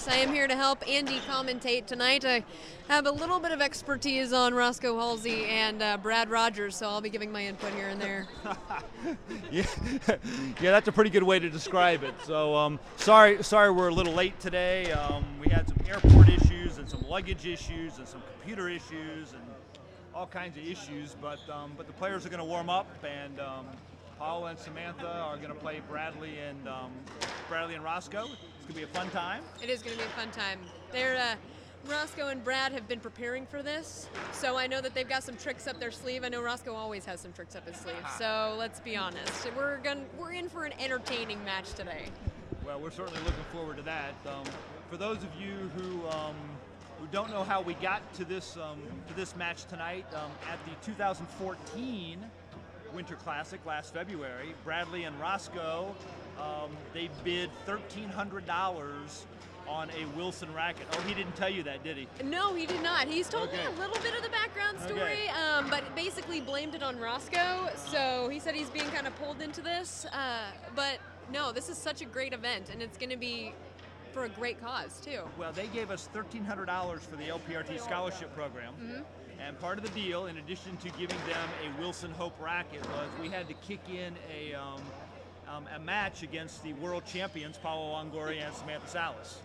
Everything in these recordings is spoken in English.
I am here to help Andy commentate tonight. I have a little bit of expertise on Roscoe Halsey and Brad Rogers, so I'll be giving my input here and there. yeah, yeah, that's a pretty good way to describe it. So sorry we're a little late today. We had some airport issues and some luggage issues and some computer issues and all kinds of issues, but the players are going to warm up, and Paula and Samantha are going to play Bradley and Roscoe. It's going to be a fun time. It is going to be a fun time. Roscoe and Brad have been preparing for this, so I know that they've got some tricks up their sleeve. I know Roscoe always has some tricks up his sleeve, so let's be honest. We're in for an entertaining match today. Well, we're certainly looking forward to that. For those of you who don't know how we got to this match tonight, at the 2014 Winter Classic last February, Bradley and Roscoe, they bid $1,300 on a Wilson racket. Oh, he didn't tell you that, did he? No, he did not. He's told me a little bit of the background story, but basically blamed it on Roscoe. So he said he's being kind of pulled into this. But no, this is such a great event, and it's going to be for a great cause, too. Well, they gave us $1,300 for the LPRT scholarship program. Mm-hmm. And part of the deal, in addition to giving them a Wilson Hope racket, was we had to kick in a match against the world champions, Paolo Longoria and Samantha Salas.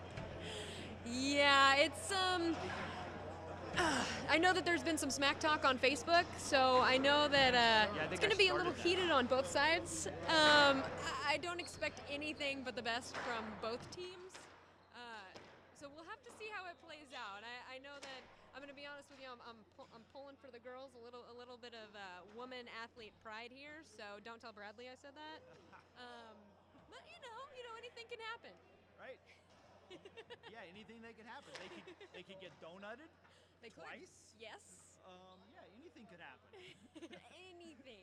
Yeah, it's I know that there's been some smack talk on Facebook, so I know that it's going to be a little heated on both sides. I don't expect anything but the best from both teams, so we'll have to see how it plays out. I know that I'm going to be honest with you. I'm pulling for the girls a little bit of woman athlete pride here, so don't tell Bradley I said that. But you know anything can happen. Right. Yeah, anything that can happen. They could get donutted. They twice. Could. Yes. Yeah, anything could happen. Anything.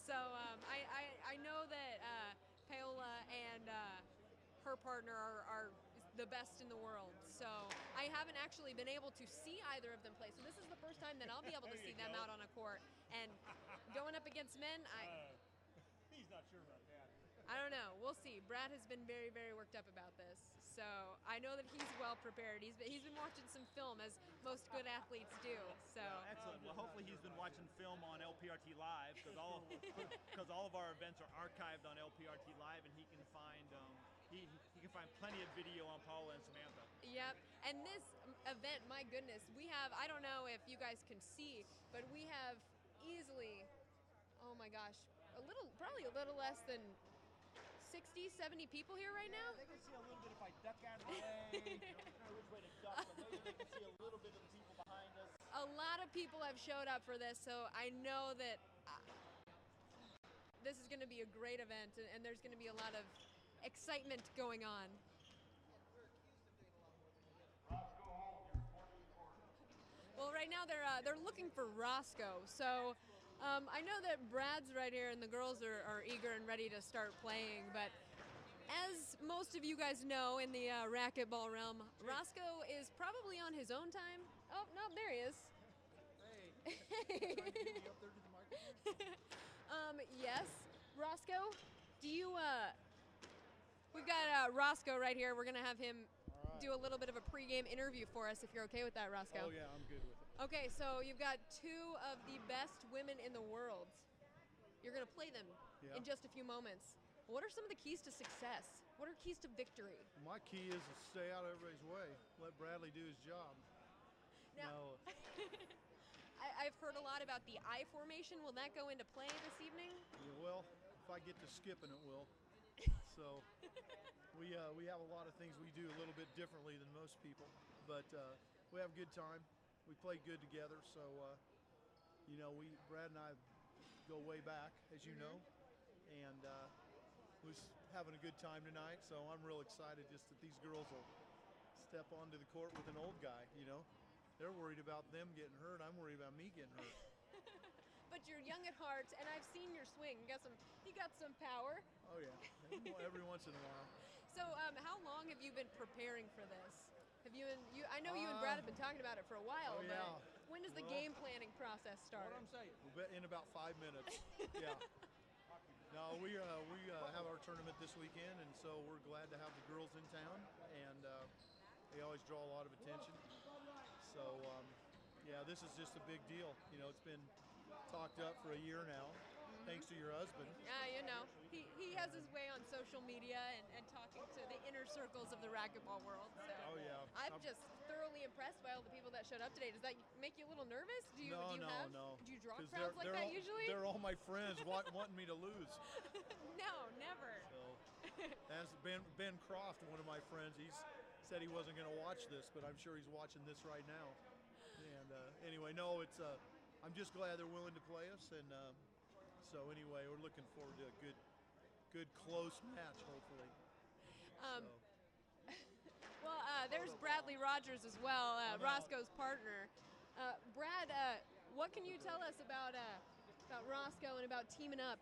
So I know that Paola and her partner are the best in the world. So I haven't actually been able to see either of them play. So this is the first time that I'll be able to see them out on a court. And going up against men, he's not sure about that. I don't know. We'll see. Brad has been very, very worked up about this. So I know that he's well prepared. He's been watching some film, as most good athletes do. So excellent. Well, hopefully he's been watching film on LPRT Live, because all of our events are archived on LPRT Live, and he can find he can find plenty of video on Paula and Samantha. Yep. And this event, my goodness, we have, I don't know if you guys can see, but we have easily, oh my gosh, probably a little less than 60, 70 people here right now. Yeah, they can see a little bit if I duck out of the way. I don't know which way to duck, but maybe they can see a little bit of the people behind us. A lot of people have showed up for this, so I know that this is going to be a great event, and there's going to be a lot of excitement going on. Well, right now they're looking for Roscoe, so I know that Brad's right here and the girls are eager and ready to start playing, but as most of you guys know in the racquetball realm, Roscoe is probably on his own time. Oh, no, there he is. Hey. Yes, Roscoe, do you, we've got Roscoe right here. We're going to have him do a little bit of a pregame interview for us, if you're okay with that, Roscoe. Oh, yeah, I'm good with it. Okay, so you've got two of the best women in the world. You're going to play them in just a few moments. What are some of the keys to success? What are keys to victory? My key is to stay out of everybody's way. Let Bradley do his job. Now, I've heard a lot about the I formation. Will that go into play this evening? Yeah, well, if I get to skipping, it will. So we have a lot of things we do a little bit differently than most people, but we have a good time. We play good together, so Brad and I go way back, as you know, and we're having a good time tonight. So I'm real excited just that these girls will step onto the court with an old guy. They're worried about them getting hurt. I'm worried about me getting hurt. But you're young at heart, and I've seen your swing. You got some power. Oh yeah, every once in a while. So, how long have you been preparing for this? I know you and Brad have been talking about it for a while. Oh, yeah. But when does the game planning process start? What I'm saying, in about 5 minutes. Yeah. No, we have our tournament this weekend, and so we're glad to have the girls in town, and always draw a lot of attention. So, yeah, this is just a big deal. You know, it's been talked up for a year now, thanks to your husband. Yeah, you know, he has his way on social media and talking to the inner circles of the racquetball world. So Oh, yeah. I'm just thoroughly impressed by all the people that showed up today. Does that make you a little nervous? Do you No. Do you draw 'Cause crowds like that usually? They're all my friends wanting me to lose. No, never. So, that's Ben Croft, one of my friends. He's said he wasn't going to watch this, but I'm sure he's watching this right now. And anyway, no, it's I'm just glad they're willing to play us, and so anyway, we're looking forward to a good close match, hopefully. Well, there's Bradley Rogers as well, Roscoe's partner. Brad, what can you tell us about Roscoe and about teaming up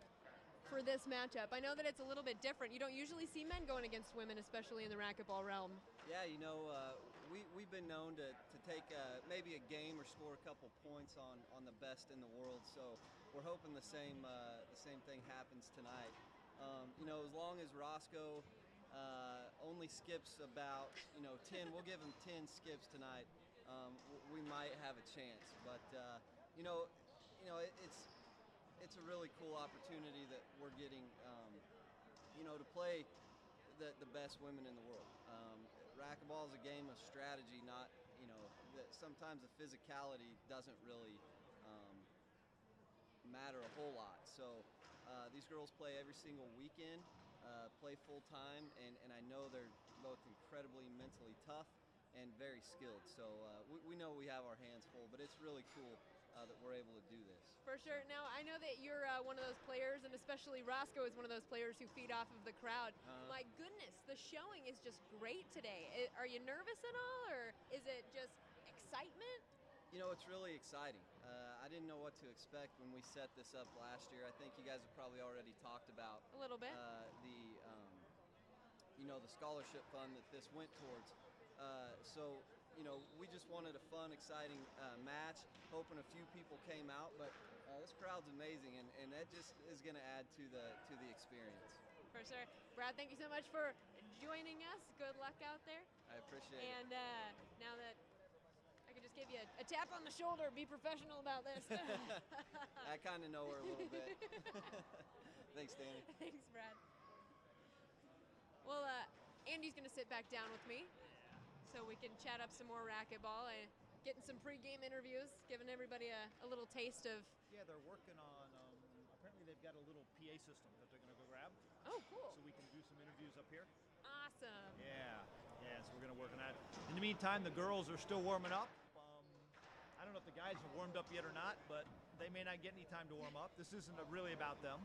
for this matchup? I know that it's a little bit different. You don't usually see men going against women, especially in the racquetball realm. Yeah, you know, we've been known to take maybe a game or score a couple points on the best in the world. So we're hoping the same thing happens tonight. You know, as long as Roscoe only skips about 10, we'll give him 10 skips tonight. We might have a chance, but it's a really cool opportunity that we're getting, to play the best women in the world. Racquetball is a game of strategy, not, that sometimes the physicality doesn't really matter a whole lot. So these girls play every single weekend, play full time, and I know they're both incredibly mentally tough and very skilled. So we know we have our hands full, but it's really cool that we're able to do this. For sure. Now, I know that you're one of those players, and especially Roscoe is one of those players who feed off of the crowd. My goodness, the showing is just great today. Are you nervous at all, or is it just excitement? You know, it's really exciting. I didn't know what to expect when we set this up last year. I think you guys have probably already talked about a little bit the scholarship fund that this went towards. So we just wanted a fun, exciting match, hoping a few people came out, but this crowd's amazing, and that just is going to add to the experience. For sure. Brad, thank you so much for joining us. Good luck out there. I appreciate it. And now that I could just give you a tap on the shoulder, be professional about this. I kind of know her a little bit. Thanks, Danny. Thanks, Brad. Well, Andy's going to sit back down with me so we can chat up some more racquetball and getting some pregame interviews, giving everybody a little taste of. Yeah, they're working on, apparently they've got a little PA system that they're going to go grab. Oh, cool. So we can do some interviews up here. Awesome. Yeah, so we're going to work on that. In the meantime, the girls are still warming up. I don't know if the guys have warmed up yet or not, but they may not get any time to warm up. This isn't really about them.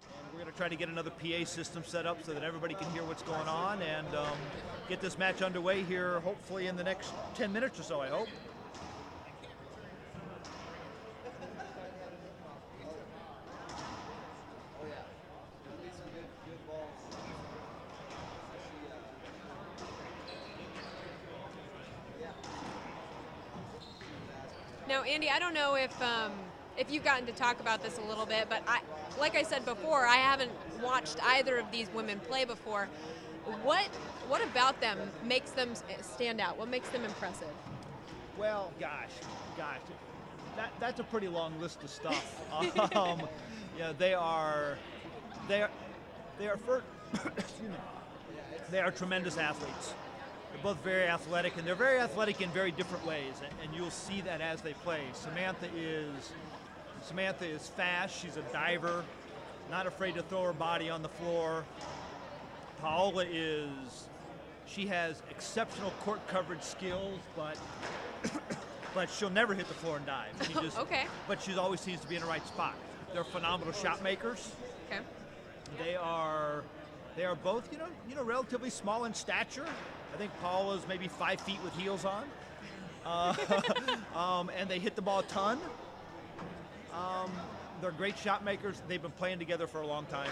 And we're going to try to get another PA system set up so that everybody can hear what's going on and get this match underway here, hopefully in the next 10 minutes or so, I hope. Now, Andy, I don't know if you've gotten to talk about this a little bit, but like I said before, I haven't watched either of these women play before. What about them makes them stand out? What makes them impressive? Well, gosh, that's a pretty long list of stuff. They are they are tremendous athletes. They're both very athletic, and they're very athletic in very different ways, and you'll see that as they play. Samantha is fast. She's a diver, not afraid to throw her body on the floor. Paola she has exceptional court coverage skills, but she'll never hit the floor and dive. Okay. But she always seems to be in the right spot. They're phenomenal shot makers. Okay. They are both, relatively small in stature. I think Paula's maybe 5 feet with heels on. And they hit the ball a ton. They're great shot makers. They've been playing together for a long time.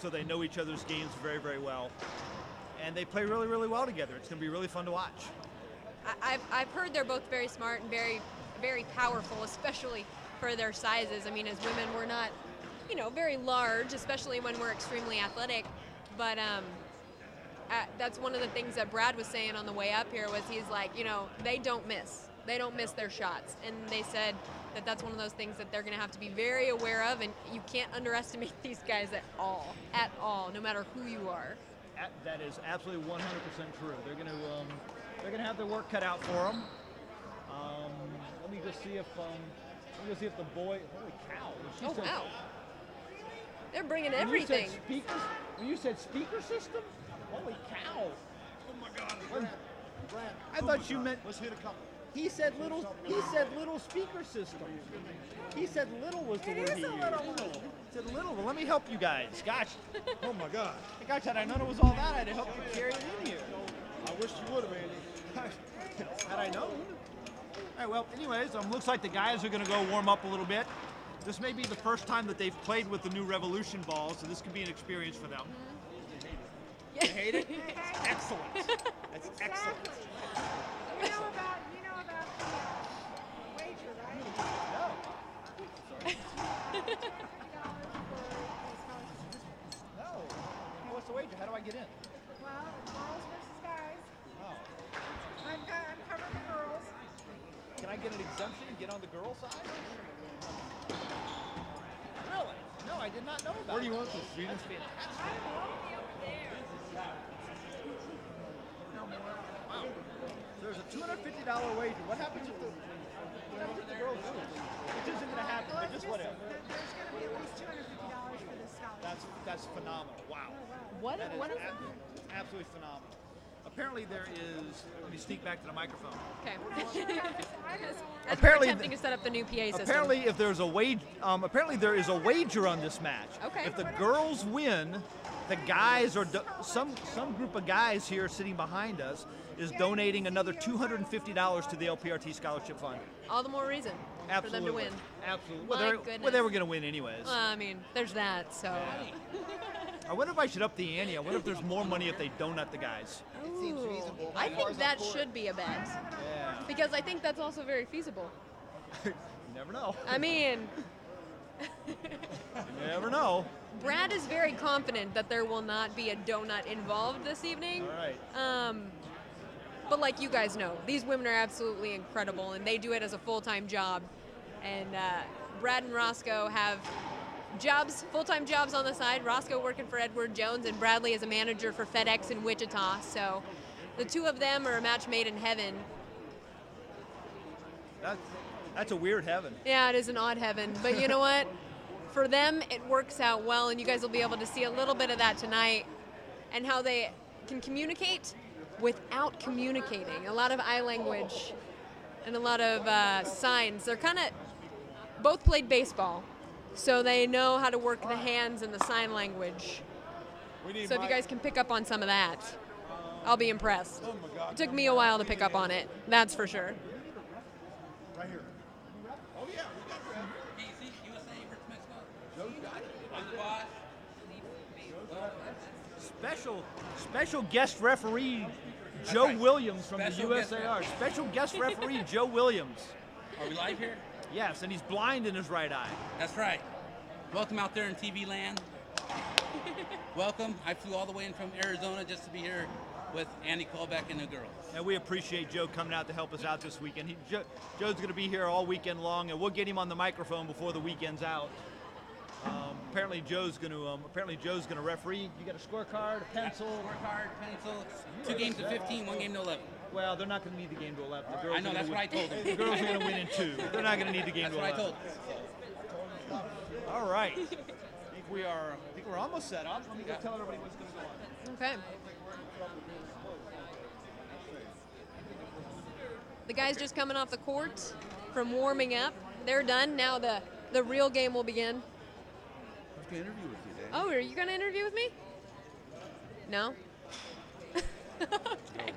So they know each other's games very, very well. And they play really, really well together. It's going to be really fun to watch. I've heard they're both very smart and very, very powerful, especially for their sizes. I mean, as women, we're not, very large, especially when we're extremely athletic. But that's one of the things that Brad was saying on the way up here was he's like, they don't miss. They don't miss their shots. And they said that that's one of those things that they're going to have to be very aware of, and you can't underestimate these guys at all, no matter who you are. That is absolutely 100% true. They're going to have their work cut out for them. Let me just see if the boy. Holy cow! Wow! They're bringing everything. When you said speaker system, holy cow! Oh my God, Brad. I thought you meant. Let's hit a couple. He said little speaker system. He said little was the word he used. He said little. Well, let me help you guys. Gosh. Oh my God. Gosh, had I known it was all that, I'd have helped you carry it in here. I wish you would have, Andy. Had I known. All right, well, anyways, looks like the guys are going to go warm up a little bit. This may be the first time that they've played with the new Revolution ball, so this could be an experience for them. You hate it? It's excellent. That's excellent. You know about the wager, right? No. What's the wager? How do I get in? Well, girls versus guys. Oh. I'm covering the girls. Can I get an exemption and get on the girl side? Really? No, I did not know about Where do you it. want this, Gina? That's fantastic. Wow. There's a $250 wager. What happens if the girls lose? Which isn't going to happen, but just whatever. There's going to be at least $250 for this scholarship. That's phenomenal. Wow. What is Absolutely phenomenal. Apparently there is, let me sneak back to the microphone. Okay. As Apparently we're attempting to set up the new PA system. Apparently if there's a apparently there is a wager on this match. Okay. If the girls win, the guys or some group of guys here sitting behind us is donating another $250 to the LPRT Scholarship Fund. All the more reason for them to win. Absolutely. My Well, goodness. they were going to win anyways. I mean, there's that, so. I wonder if I should up the ante. I wonder if there's more money if they donut the guys. Ooh, I think that should be a bet. Yeah. Because I think that's also very feasible. You never know. I mean, You never know. Brad is very confident that there will not be a donut involved this evening. All right. But like you guys know, these women are absolutely incredible, and they do it as a full-time job. And Brad and Roscoe have full-time jobs on the side. Roscoe working for Edward Jones, and Bradley is a manager for FedEx in Wichita. So the two of them are a match made in heaven. That's a weird heaven. Yeah, it is an odd heaven. But you know what? For them, it works out well, and you guys will be able to see a little bit of that tonight and how they can communicate without communicating. A lot of eye language and a lot of signs. They're kind of both played baseball, so they know how to work the hands and the sign language. So if you guys can pick up on some of that, I'll be impressed. Oh my God. It took me a while to pick up on it, that's for sure. Right here. Oh yeah, we got that. KC, USA versus Mexico. On the spot. Special guest referee Joe right. Williams from Special the guest USAR. Special guest referee Joe Williams. Are we live here? Yes, and he's blind in his right eye. That's right. Welcome out there in TV land. Welcome. I flew all the way in from Arizona just to be here with Andy Colbeck and the girls. And we appreciate Joe coming out to help us out this weekend. Joe's going to be here all weekend long, and we'll get him on the microphone before the weekend's out. Apparently Joe's going to referee. You got a scorecard, a pencil. Scorecard, pencil. 2 games to 15, 1 game to 11. Well, they're not going to need the game to 11. The girls I know, are that's gonna what I told them. The girls are going to win in 2. They're not going to need the game That's to what 11. I told them. All right. I think we're almost set up. Let me go tell everybody what's going to go on. Okay. The guys just coming off the court from warming up. They're done. Now the real game will begin. I was going to interview with you, Dan. Oh, are you going to interview with me? No? No,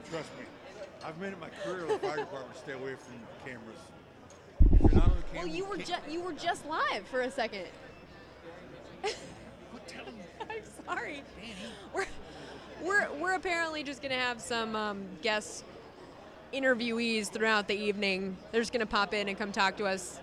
trust me. I've made it my career in the fire department to stay away from cameras. If you're not on the camera, Well, you were just live for a second. I'm sorry. We're apparently just gonna have some guest interviewees throughout the evening. They're just gonna pop in and come talk to us.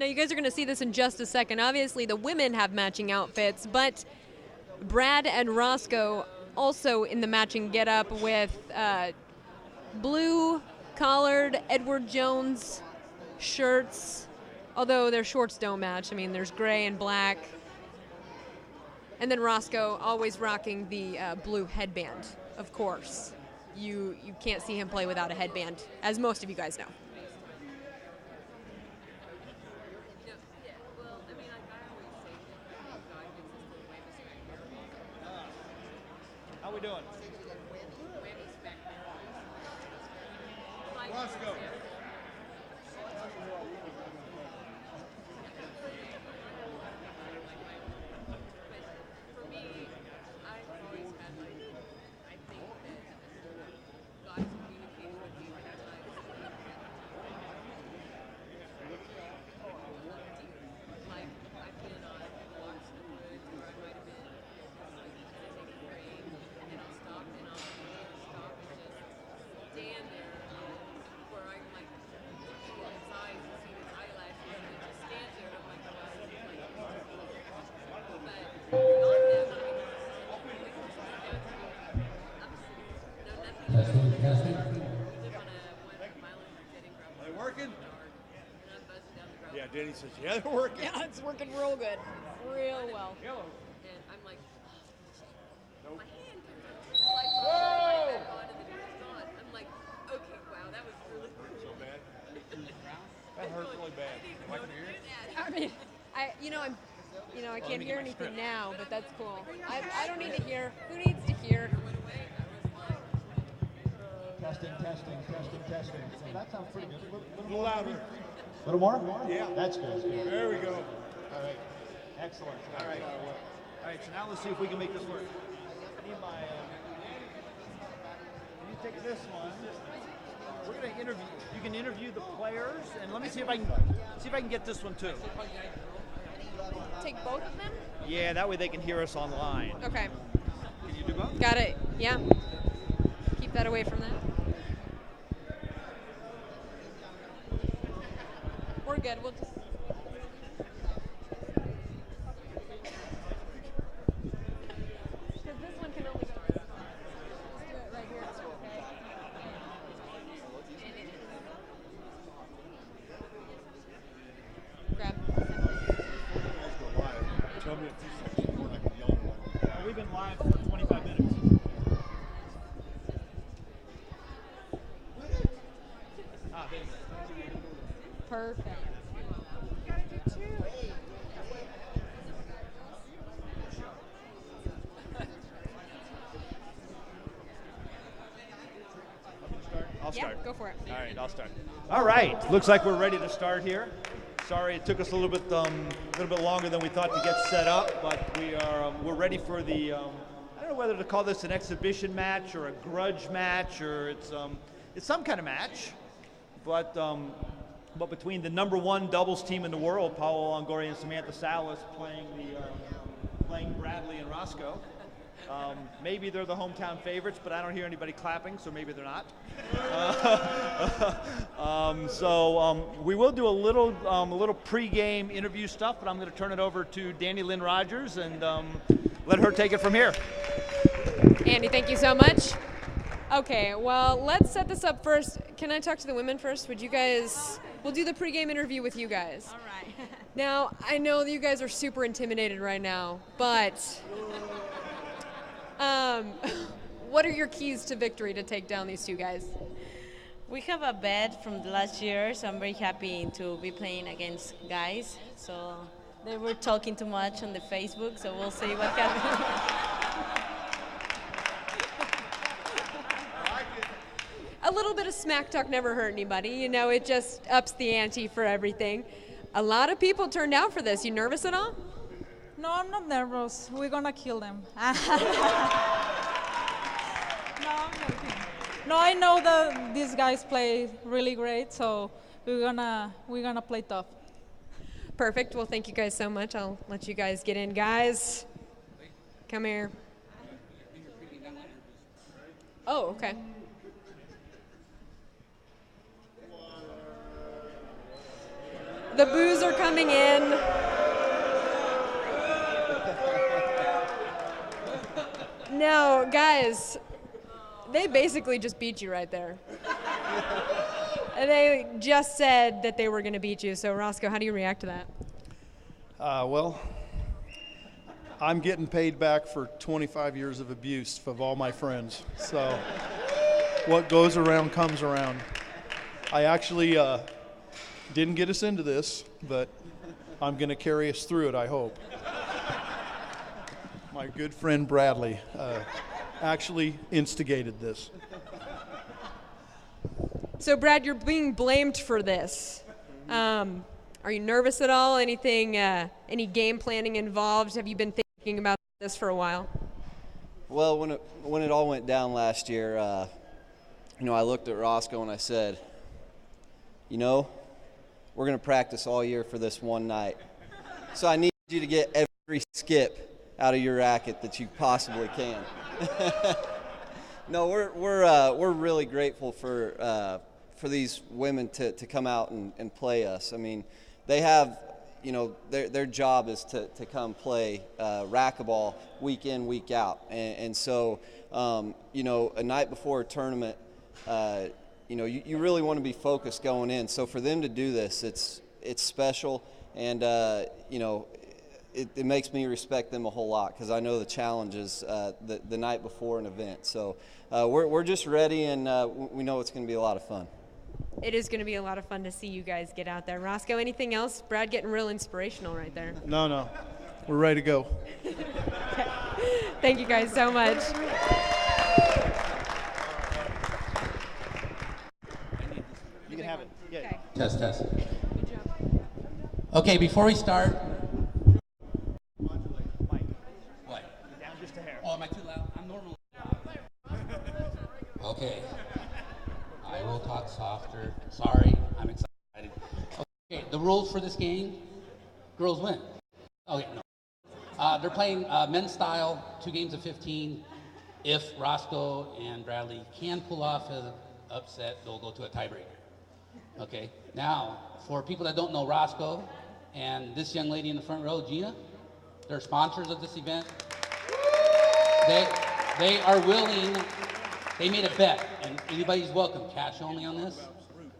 Now, you guys are going to see this in just a second. Obviously, the women have matching outfits, but Brad and Roscoe also in the matching getup with blue collared Edward Jones shirts, although their shorts don't match. I mean, there's gray and black. And then Roscoe always rocking the blue headband, of course. You can't see him play without a headband, as most of you guys know. How we doing? Roscoe. For me, I've always had, I think that God has communicated with me many times. Like, I've been on walks in the woods, or I might have been taking a break, and then I'll stop and I'll stop and just stand there where I'm like looking in his eyes and see his eyelashes, and it just stands there, and I'm like, wow, this is like, but beyond that, They working? Yeah, Denny says, yeah, they're working. yeah, it's working real good, real well. And I'm like, my hand slides back on and then it's gone. I'm like, okay, wow, that was really cool. So bad. That hurt really bad. I mean, I can't hear anything now, but that's cool. I don't need to hear. Who needs to hear? Testing. That sounds pretty good. A little louder. A little more? Yeah. That's good. There we go. All right. Excellent. All right, so now let's see if we can make this work. I need my, you take this one. We're going to interview, you can interview the players, and let me see if I can get this one too. Take both of them? Yeah, that way they can hear us online. Okay. Can you do both? Got it. Yeah. Keep that away from that. We're good. We'll just. Because this one can only go. Let's do it right here. Okay. Grab. Tell me if this is more like a yellow one. We've been live for 25 minutes. Perfect. You gotta do two. I'll start. Yeah, go for it. All right, I'll start. All right, looks like we're ready to start here. Sorry, it took us a little bit longer than we thought to get set up, but we're ready for the. I don't know whether to call this an exhibition match or a grudge match or it's some kind of match, but between the #1 doubles team in the world, Paolo Longoria and Samantha Salas, playing Bradley and Roscoe. Maybe they're the hometown favorites, but I don't hear anybody clapping, so maybe they're not. We will do a little pre-game interview stuff, but I'm going to turn it over to Danny Lynn Rogers and let her take it from here. Andy, thank you so much. Okay, well, let's set this up first. Can I talk to the women first? We'll do the pregame interview with you guys. All right. Now, I know that you guys are super intimidated right now, but what are your keys to victory to take down these two guys? We have a bet from the last year, so I'm very happy to be playing against guys. So they were talking too much on the Facebook, so we'll see what happens. A little bit of smack talk never hurt anybody. You know, it just ups the ante for everything. A lot of people turned out for this. You nervous at all? No, I'm not nervous. We're gonna kill them. No, I'm joking. No, I know that these guys play really great, so we're gonna play tough. Perfect. Well, thank you guys so much. I'll let you guys get in. Guys, come here. Oh, okay. The boos are coming in. No, guys, they basically just beat you right there. They just said that they were going to beat you. So, Roscoe, how do you react to that? Well, I'm getting paid back for 25 years of abuse of all my friends. So what goes around comes around. I actually didn't get us into this, but I'm going to carry us through it, I hope. My good friend Bradley actually instigated this. So, Brad, you're being blamed for this. Are you nervous at all? Anything, any game planning involved? Have you been thinking about this for a while? Well, when it all went down last year, I looked at Roscoe and I said, we're going to practice all year for this one night. So I need you to get every skip out of your racket that you possibly can. No, we're really grateful for these women to come out and play us. I mean, they have, their job is to come play racquetball week in, week out. And so, a night before a tournament, you really want to be focused going in. So for them to do this, it's special, and it makes me respect them a whole lot because I know the challenges the night before an event. So we're just ready, and we know it's going to be a lot of fun. It is going to be a lot of fun to see you guys get out there. Roscoe, anything else? Brad getting real inspirational right there. No. We're ready to go. Thank you guys so much. You can have it. Yeah. Okay. Test. Good job. Okay, before we start. What? Down just a hair. Oh, am I too loud? I'm normal. Okay. I will talk softer. Sorry, I'm excited. Okay, the rules for this game, girls win. Okay, no. They're playing men's style, 2 games of 15. If Roscoe and Bradley can pull off an upset, they'll go to a tiebreaker. Okay, now, for people that don't know Roscoe and this young lady in the front row, Gina, they're sponsors of this event. They are willing. They made a bet, and anybody's welcome, cash only on this.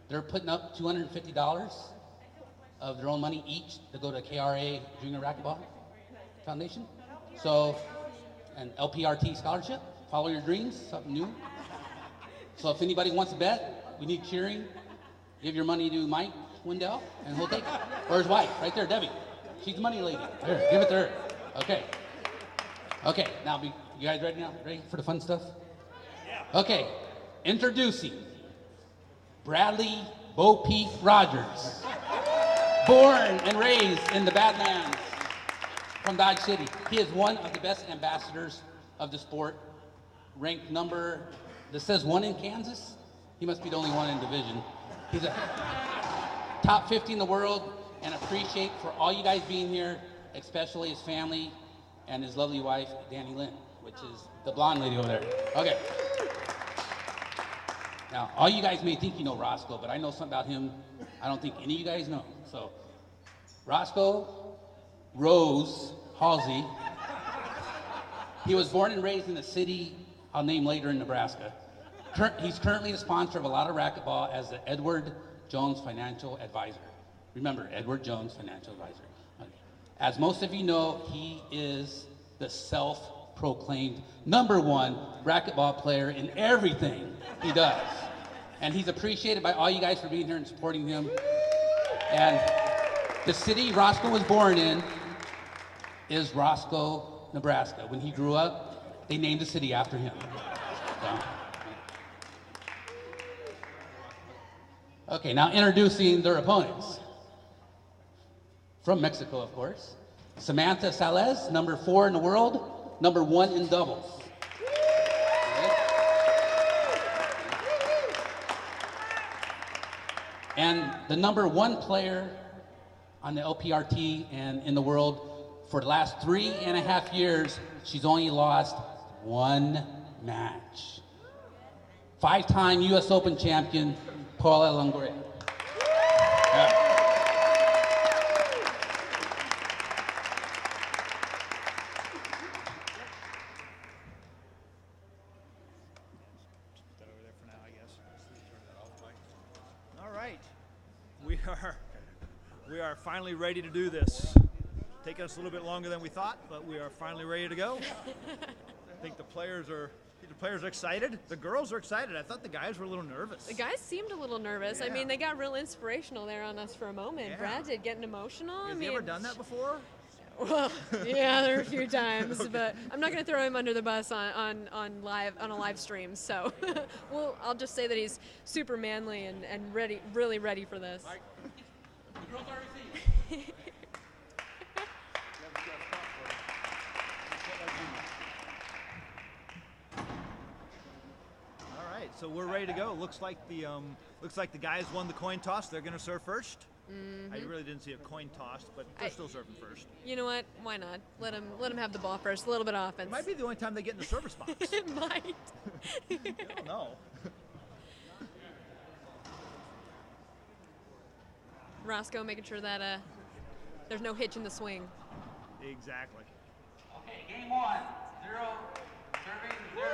They're putting up $250 of their own money each to go to KRA Junior Racquetball Foundation. So, an LPRT scholarship, follow your dreams, something new. So if anybody wants to bet, we need cheering. Give your money to Mike Wendell, and he'll take it. Or his wife, right there, Debbie. She's the money lady. There, give it to her. Okay, now you guys ready now? Ready for the fun stuff? Okay, introducing Bradley Bo Peep Rogers. Born and raised in the Badlands from Dodge City. He is one of the best ambassadors of the sport. Ranked number, this says 1 in Kansas. He must be the only one in division. He's a top 50 in the world, and appreciate for all you guys being here, especially his family and his lovely wife, Danny Lynn, which is the blonde lady over there. Okay. Now, all you guys may think you know Roscoe, but I know something about him I don't think any of you guys know. So, Roscoe Rose Halsey, he was born and raised in a city I'll name later in Nebraska. He's currently the sponsor of a lot of racquetball as the Edward Jones Financial Advisor. Remember, Edward Jones Financial Advisor. Okay. As most of you know, he is the self-proclaimed #1 racquetball player in everything he does. And he's appreciated by all you guys for being here and supporting him. And the city Roscoe was born in is Roscoe, Nebraska. When he grew up, they named the city after him. So. Okay, now introducing their opponents. From Mexico, of course. Samantha Salas, #4 in the world, #1 in doubles. Okay. And the #1 player on the LPRT and in the world for the last 3.5 years, she's only lost 1 match. 5-time US Open champion, Paula Longoria. Yeah. we are finally ready to do this. Taking us a little bit longer than we thought, but we are finally ready to go. I think the players are excited. The girls are excited. I thought the guys were a little nervous. The guys seemed a little nervous. Yeah. I mean, they got real inspirational there on us for a moment. Yeah. Brad did, getting emotional. Have you ever done that before? Well, yeah, there are a few times, but I'm not going to throw him under the bus on a live stream. So, I'll just say that he's super manly and really ready for this. All right, so we're ready to go. Looks like the guys won the coin toss. They're going to serve first. Mm-hmm. I really didn't see a coin toss, but they're still serving first. You know what? Why not? Let him have the ball first. A little bit of offense. It might be the only time they get in the service box. It might. I don't know. Roscoe making sure that there's no hitch in the swing. Exactly. Okay, game 1, 0, serving 0.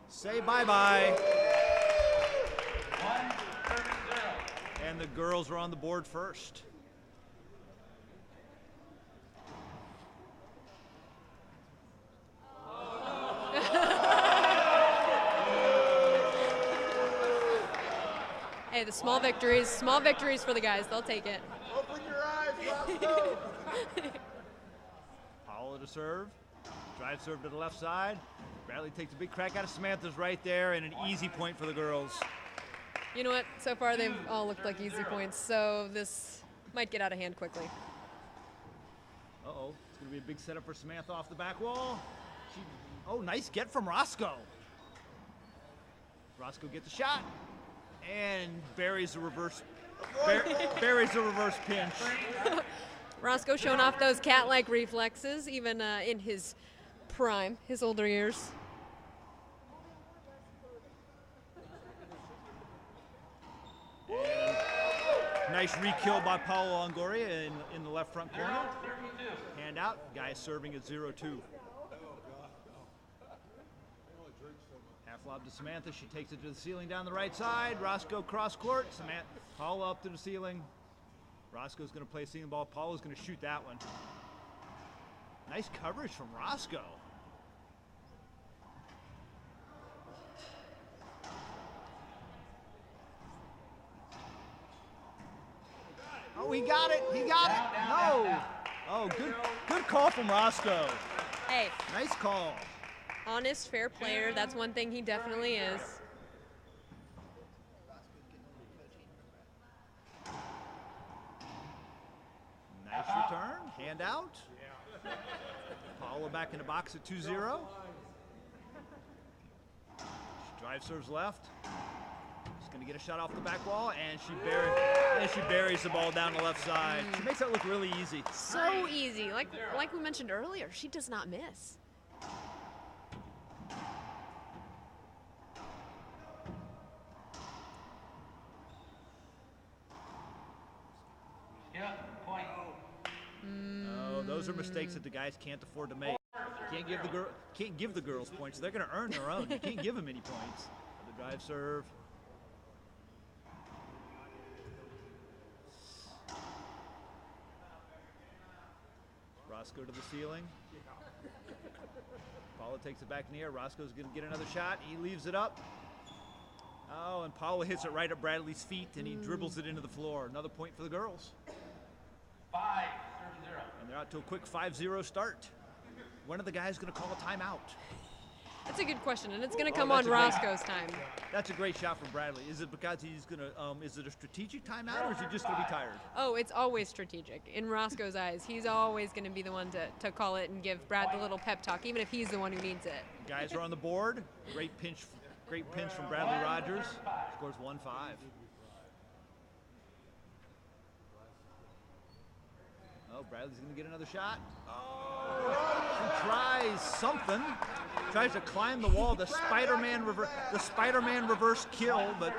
Say bye-bye. 1, serving 0. And the girls are on the board first. Hey, the small victories for the guys. They'll take it. Open your eyes, Roscoe. Paula to serve. Drive serve to the left side. Bradley takes a big crack out of Samantha's right there, and an easy point for the girls. You know what? So far, they've all looked like easy points, so this might get out of hand quickly. Uh-oh. It's going to be a big setup for Samantha off the back wall. Oh, nice get from Roscoe. Roscoe gets a shot and buries a reverse pinch. Roscoe showing off those cat-like reflexes, even in his prime, his older years. And nice re-kill by Paulo Longoria in the left front corner. Hand out, guy serving at 0-2. Half lob to Samantha, she takes it to the ceiling down the right side. Roscoe cross court, Paula up to the ceiling. Roscoe's going to play a ceiling ball, Paula's going to shoot that one. Nice coverage from Roscoe. Oh, he got it. No. Oh, good call from Roscoe. Hey. Nice call. Honest, fair player. That's one thing he definitely is. Nice return. Hand out. Paula back in the box at 2-0. She drive serves left. She's going to get a shot off the back wall, and she buries the ball down the left side. She makes that look really easy. So easy. Like we mentioned earlier, she does not miss. Yeah, point. No, those are mistakes that the guys can't afford to make. Can't give the girls points. They're going to earn their own. You can't give them any points. The drive serve. Roscoe to the ceiling. Paula takes it back in the air. Roscoe's going to get another shot. He leaves it up. Oh, and Paula hits it right at Bradley's feet, and he dribbles it into the floor. Another point for the girls. 5-0. And they're out to a quick 5-0 start. When are the guys going to call a timeout? That's a good question, and it's going to come that's on a great- Roscoe's time. That's a great shot from Bradley. Is it because he's gonna? Is it a strategic timeout, or is he just gonna be tired? Oh, it's always strategic. In Roscoe's eyes, he's always going to be the one to call it and give Brad the little pep talk, even if he's the one who needs it. Guys are on the board. Great pinch from Bradley Rogers. Scores 1-5. Oh, Bradley's going to get another shot. Oh, he tries something. Tries to climb the wall. The Spider-Man reverse kill, but.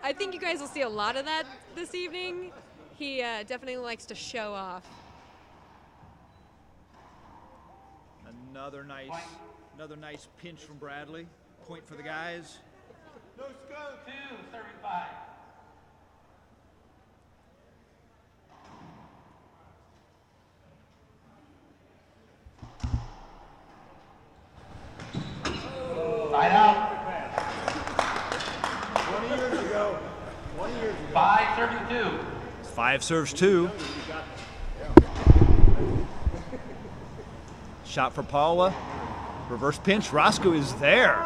I think you guys will see a lot of that this evening. He definitely likes to show off. Another nice pinch from Bradley. Point for the guys. No scope. 2, serving 5. Side out. 20 years ago. 20 years ago. 5 serving 2. 5 serves 2. Shot for Paula. Reverse pinch. Roscoe is there.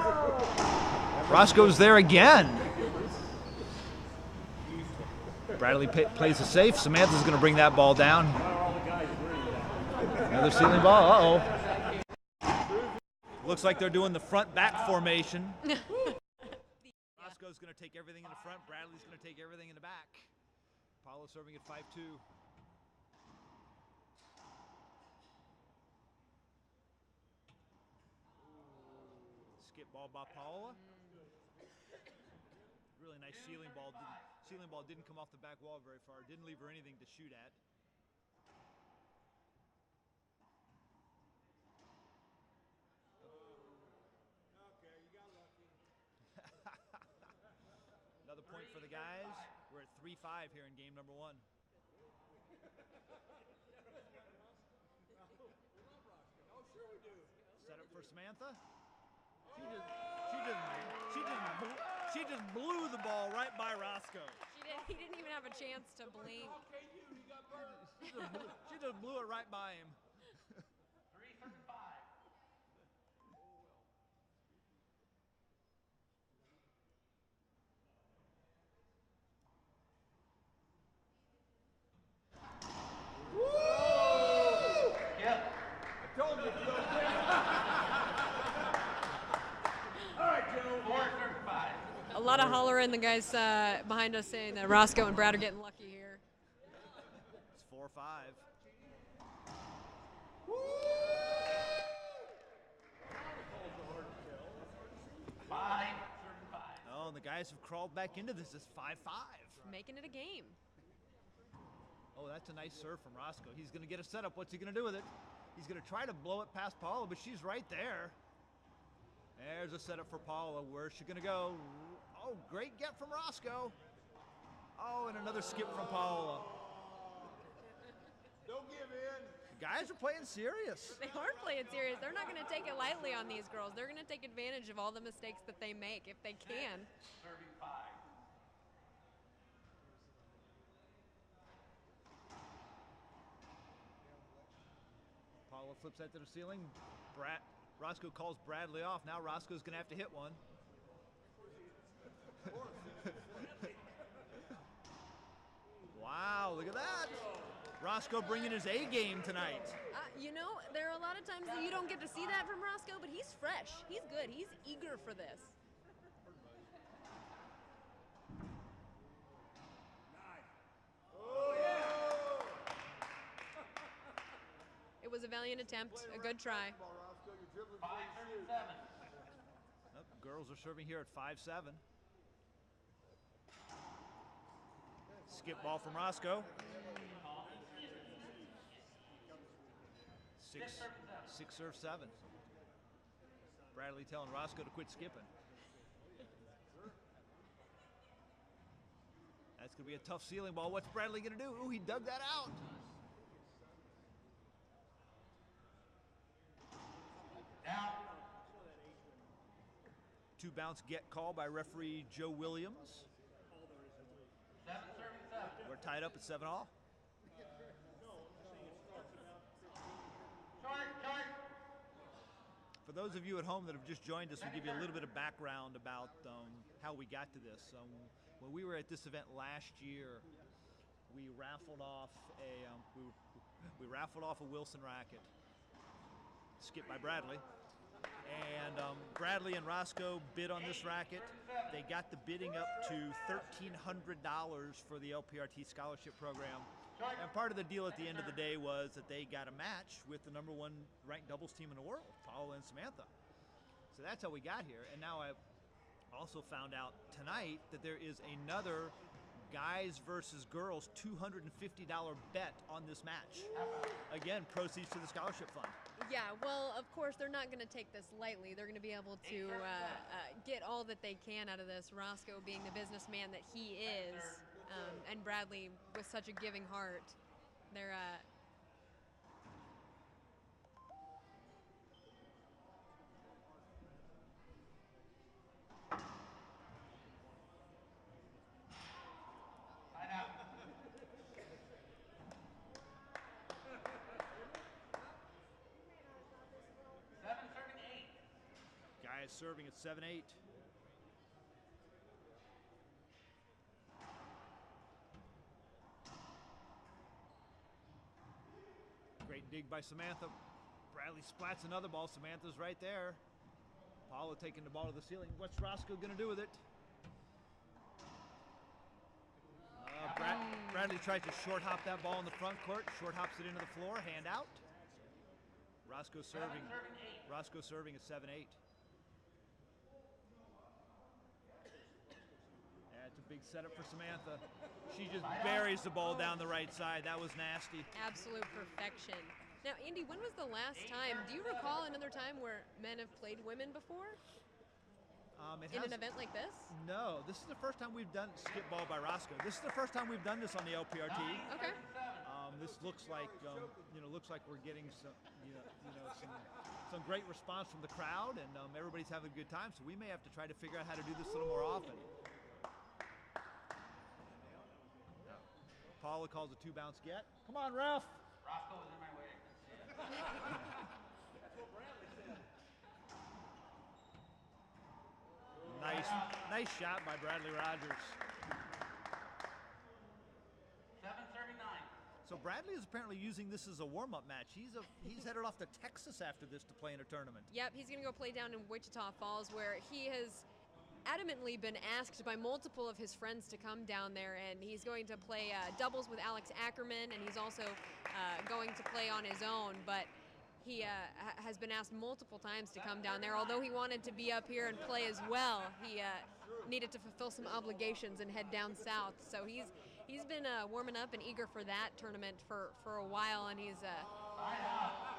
Roscoe's there again. Bradley plays it safe. Samantha's going to bring that ball down. Another ceiling ball. Uh-oh. Looks like they're doing the front-back formation. Roscoe's going to take everything in the front. Bradley's going to take everything in the back. Paula serving at 5-2. Skip ball by Paula. Really nice ceiling ball. Ceiling ball didn't come off the back wall very far. Didn't leave her anything to shoot at. Another point for the guys. We're at 3-5 here in game number 1. Set up for Samantha. She just blew the ball right by Roscoe. He didn't even have a chance to blink. She just blew it right by him. 3-5. A lot of hollering, the guys behind us saying that Roscoe and Brad are getting lucky here. It's 4-5. Oh, and the guys have crawled back into this. It's 5-5. Making it a game. Oh, that's a nice serve from Roscoe. He's going to get a setup. What's he going to do with it? He's going to try to blow it past Paula, but she's right there. There's a setup for Paula. Where's she going to go? Oh, great get from Roscoe. Oh, and another skip from Paula. Don't give in. The guys are playing serious. They are playing serious. They're not going to take it lightly on these girls. They're going to take advantage of all the mistakes that they make if they can. Serving 5. Paula flips that to the ceiling. Roscoe calls Bradley off. Now Roscoe's going to have to hit one. Wow, look at that. Roscoe bringing his A game tonight. You know, there are a lot of times that you don't get to see that from Roscoe, but he's fresh. He's good. He's eager for this. It was a valiant attempt, a good try. 5-7. Girls are serving here at 5-7. Skip ball from Roscoe. 6 serve 7. Bradley telling Roscoe to quit skipping. That's going to be a tough ceiling ball. What's Bradley going to do? Ooh, he dug that out. Down. 2 bounce get call by referee Joe Williams. 7 serving 7. We're tied up at 7-all. Short. For those of you at home that have just joined us, we'll give you a little bit of background about how we got to this. When we were at this event last year, we raffled off we raffled off a Wilson racket, skipped by Bradley, and Bradley and Roscoe bid on this racket. They got the bidding up to $1,300 for the LPRT scholarship program. And part of the deal at the end of the day was that they got a match with the #1 ranked doubles team in the world, Paula and Samantha. So that's how we got here. And now I also found out tonight that there is another guys versus girls $250 bet on this match. Again, proceeds to the scholarship fund. Yeah, well, of course, they're not going to take this lightly. They're going to be able to get all that they can out of this, Roscoe being the businessman that he is, and Bradley with such a giving heart. They're Guys serving at 7-8. Great dig by Samantha. Bradley splats another ball. Samantha's right there. Paula taking the ball to the ceiling. What's Roscoe going to do with it? Bradley tries to short hop that ball in the front court. Short hops it into the floor. Hand out. Roscoe serving. Roscoe serving at 7-8. It's a big setup for Samantha. She just buries the ball down the right side. That was nasty. absolute perfection. Now, Andy, when was the last time? Do you recall another time where men have played women before? In an event like this? No, this is the first time we've done skip ball by Roscoe. This is the first time we've done this on the LPRT. Okay. This looks like looks like we're getting some great response from the crowd, and everybody's having a good time. So we may have to try to figure out how to do this a little more often. Paula calls a 2-bounce get. Come on, ref. Roscoe was in my way. That's what Bradley said. Nice shot by Bradley Rogers. 7:39. So Bradley is apparently using this as a warm-up match. He's headed off to Texas after this to play in a tournament. Yep, he's going to go play down in Wichita Falls, where he has adamantly been asked by multiple of his friends to come down there, and he's going to play doubles with Alex Ackerman, and he's also going to play on his own, but he has been asked multiple times to come down there. Although he wanted to be up here and play as well, he needed to fulfill some obligations and head down south. So he's been warming up and eager for that tournament for a while, and he's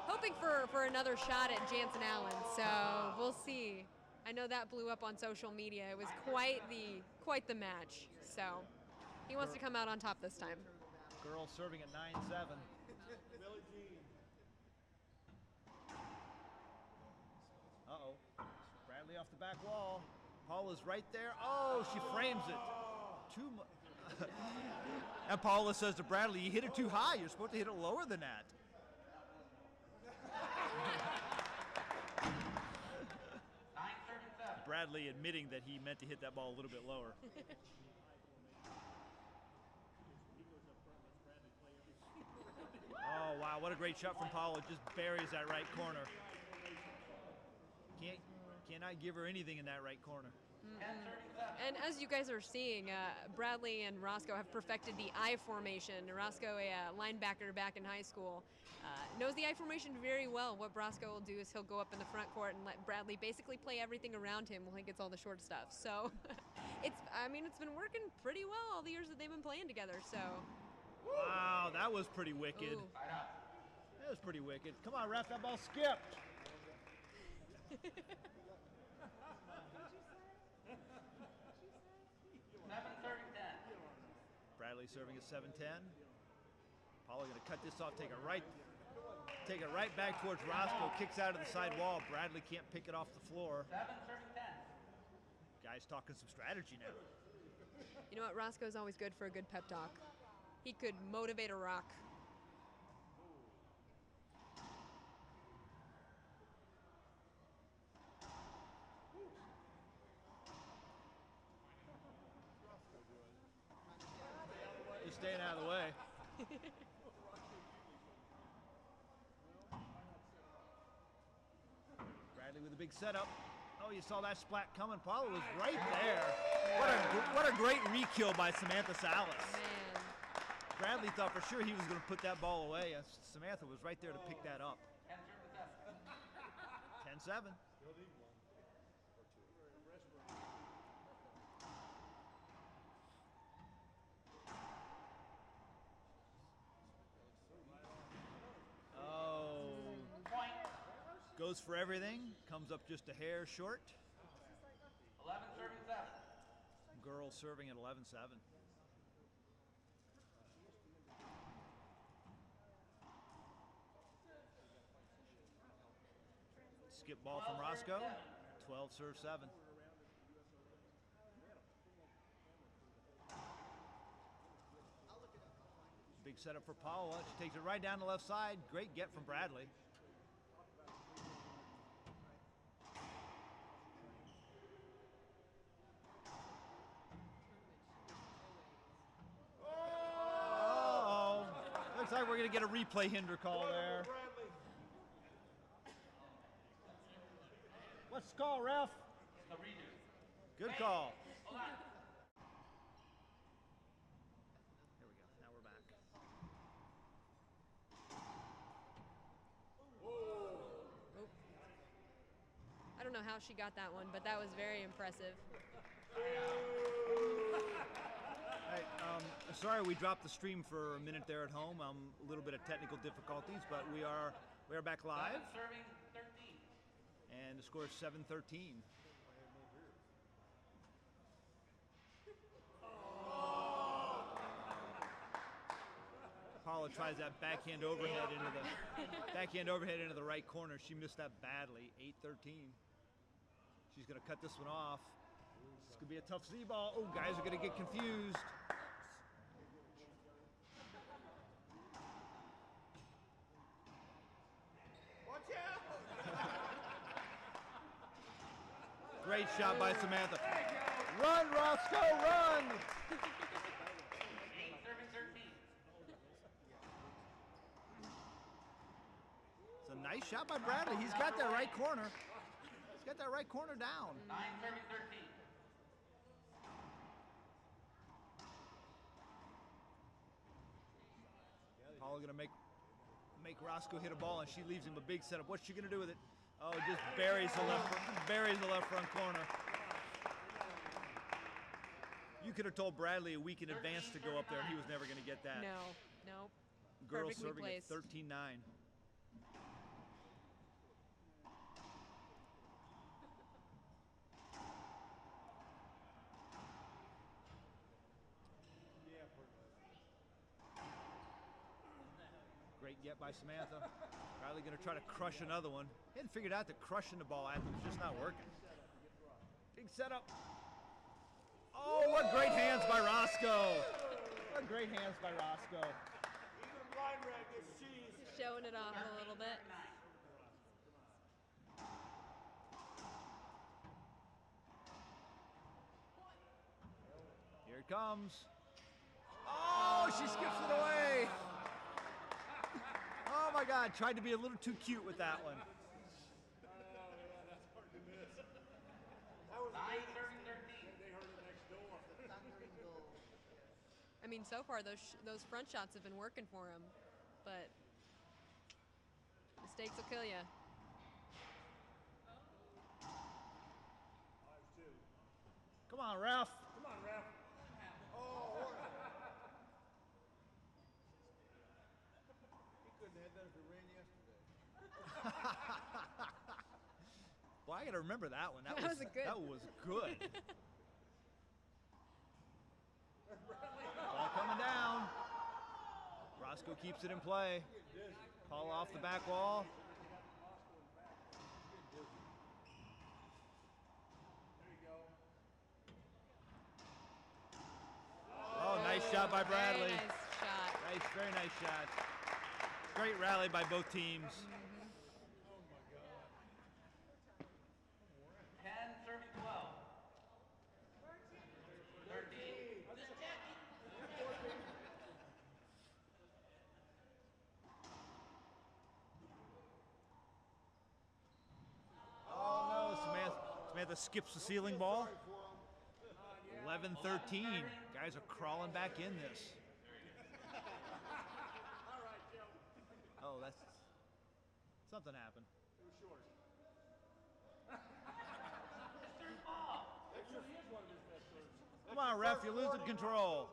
hoping for another shot at Jansen Allen. So we'll see. I know that blew up on social media. It was quite the match. So he wants to come out on top this time. Girls serving at 9-7. Uh-oh. Bradley off the back wall. Paula's right there. Oh, she frames it. And Paula says to Bradley, you hit it too high. You're supposed to hit it lower than that. Bradley admitting that he meant to hit that ball a little bit lower. Oh, wow, what a great shot from Paula. Just buries that right corner. Cannot give her anything in that right corner. And as you guys are seeing, Bradley and Roscoe have perfected the I formation. Roscoe, a linebacker back in high school, knows the I formation very well. What Roscoe will do is he'll go up in the front court and let Bradley basically play everything around him while he gets all the short stuff. So it's been working pretty well all the years that they've been playing together. So. Wow, that was pretty wicked. Ooh. That was pretty wicked. Come on, ref, that ball skipped. Bradley serving at 7-10. Paula going to cut this off, take it right back towards Roscoe, kicks out of the side wall. Bradley can't pick it off the floor. 7-10. Guys talking some strategy now. You know what? Roscoe's always good for a good pep talk. He could motivate a rock. Bradley with a big setup. Oh, you saw that splat coming. Paula was right there. What a great re-kill by Samantha Salas. Man. Bradley thought for sure he was going to put that ball away. Samantha was right there to pick that up. 10-7. Oh. Goes for everything. Comes up just a hair short. 11 serving 7. Girls serving at 11-7. Skip ball from Roscoe. 12 serve 7. Big setup for Paula. She takes it right down the left side. Great get from Bradley. Looks like we're going to get a replay hinder call there. What's the call, ref? Good call. Here we go. Now we're back. I don't know how she got that one, but that was very impressive. Hey, sorry we dropped the stream for a minute there at home. A little bit of technical difficulties, but we are back live. Serving 13. And the score is 7-13. Paula tries that backhand overhead into the right corner. She missed that badly. 8-13. She's going to cut this one off. This could be a tough Z ball. Oh, guys are going to get confused. Watch out! Great shot by Samantha. Run, Roscoe, run! 8 serving 13. It's a nice shot by Bradley. He's got that right corner. He's got that right corner down. 9 serving 13. Paula gonna make Roscoe hit a ball, and she leaves him a big setup. What's she gonna do with it? Oh, just buries the left front corner. You could have told Bradley a week in advance to go up there, and he was never gonna get that. No, nope. Girls Perfectly serving placed. at 13-9. Great get by Samantha. Riley going to try to crush another one. He hadn't figured out that crushing the ball at them was just not working. Big setup. Oh, what great hands by Roscoe. What great hands by Roscoe. Just showing it off a little bit. Here it comes. Oh, she skips it away. Oh my God, tried to be a little too cute with that one. 9 serving 13. I mean, so far those front shots have been working for him, but mistakes will kill you. Come on, ref. Come on, ref. Oh, he couldn't have had that if it rained yesterday. Well, I got to remember that one. That was good. That was good. Ball coming down. Roscoe keeps it in play. Paul off the back wall. Oh, nice shot by Bradley. Very nice shot. Nice, very nice shot. Great rally by both teams. 10 serving 12. 13. skips the ceiling ball. 11-13. Guys are crawling back in this. Oh, that's something happened. Come on, ref, you're losing control.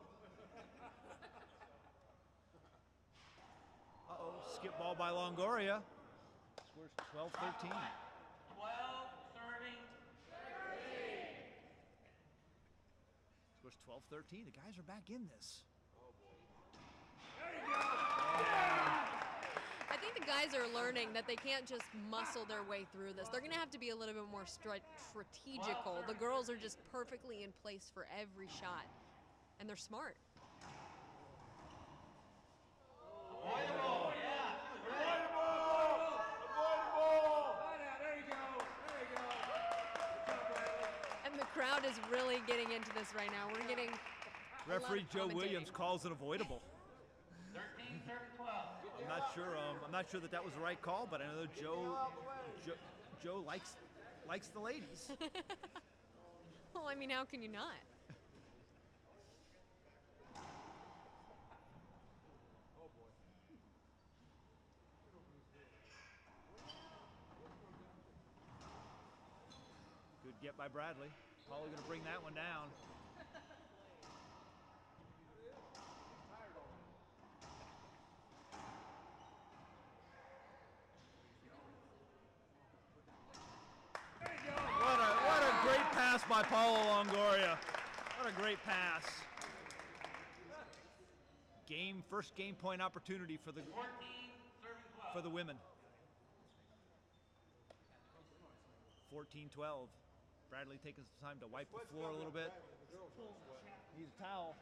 Uh-oh, skip ball by Longoria. Scores 12-13. 12-13. Scores 12-13. The guys are back in this. I think the guys are learning that they can't just muscle their way through this. They're going to have to be a little bit more strategical. The girls are just perfectly in place for every shot, and they're smart. And the crowd is really getting into this right now. We're getting Referee Joe Williams commentating. calls it avoidable. 13-12. I'm not sure that was the right call, but I know Joe likes the ladies. Well, I mean, how can you not? Good get by Bradley. Probably going to bring that one down. What a great pass by Paulo Longoria. What a great pass. First game point opportunity for the women. 14-12. Bradley taking some time to wipe the floor a little bit. Needs a towel.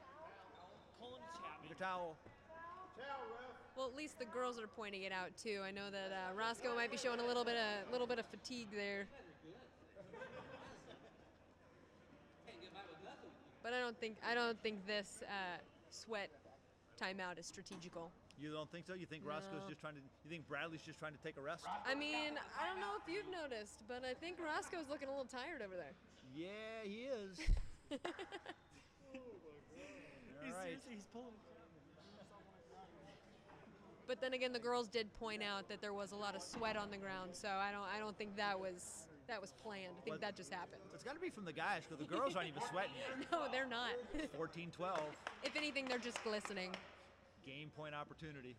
Need a towel. Well, at least the girls are pointing it out too. I know that Roscoe might be showing a little bit of fatigue there. But I don't think this sweat timeout is strategical. You don't think so? You think Roscoe's just trying to? You think Bradley's just trying to take a rest? I mean, I don't know if you've noticed, but I think Roscoe's looking a little tired over there. Yeah, he is. All right. He's pulling. But then again, the girls did point out that there was a lot of sweat on the ground, so I don't think that was planned. I think that just happened. It's got to be from the guys, because the girls aren't even sweating. No, they're not. 14-12. If anything, they're just glistening. Game point opportunity.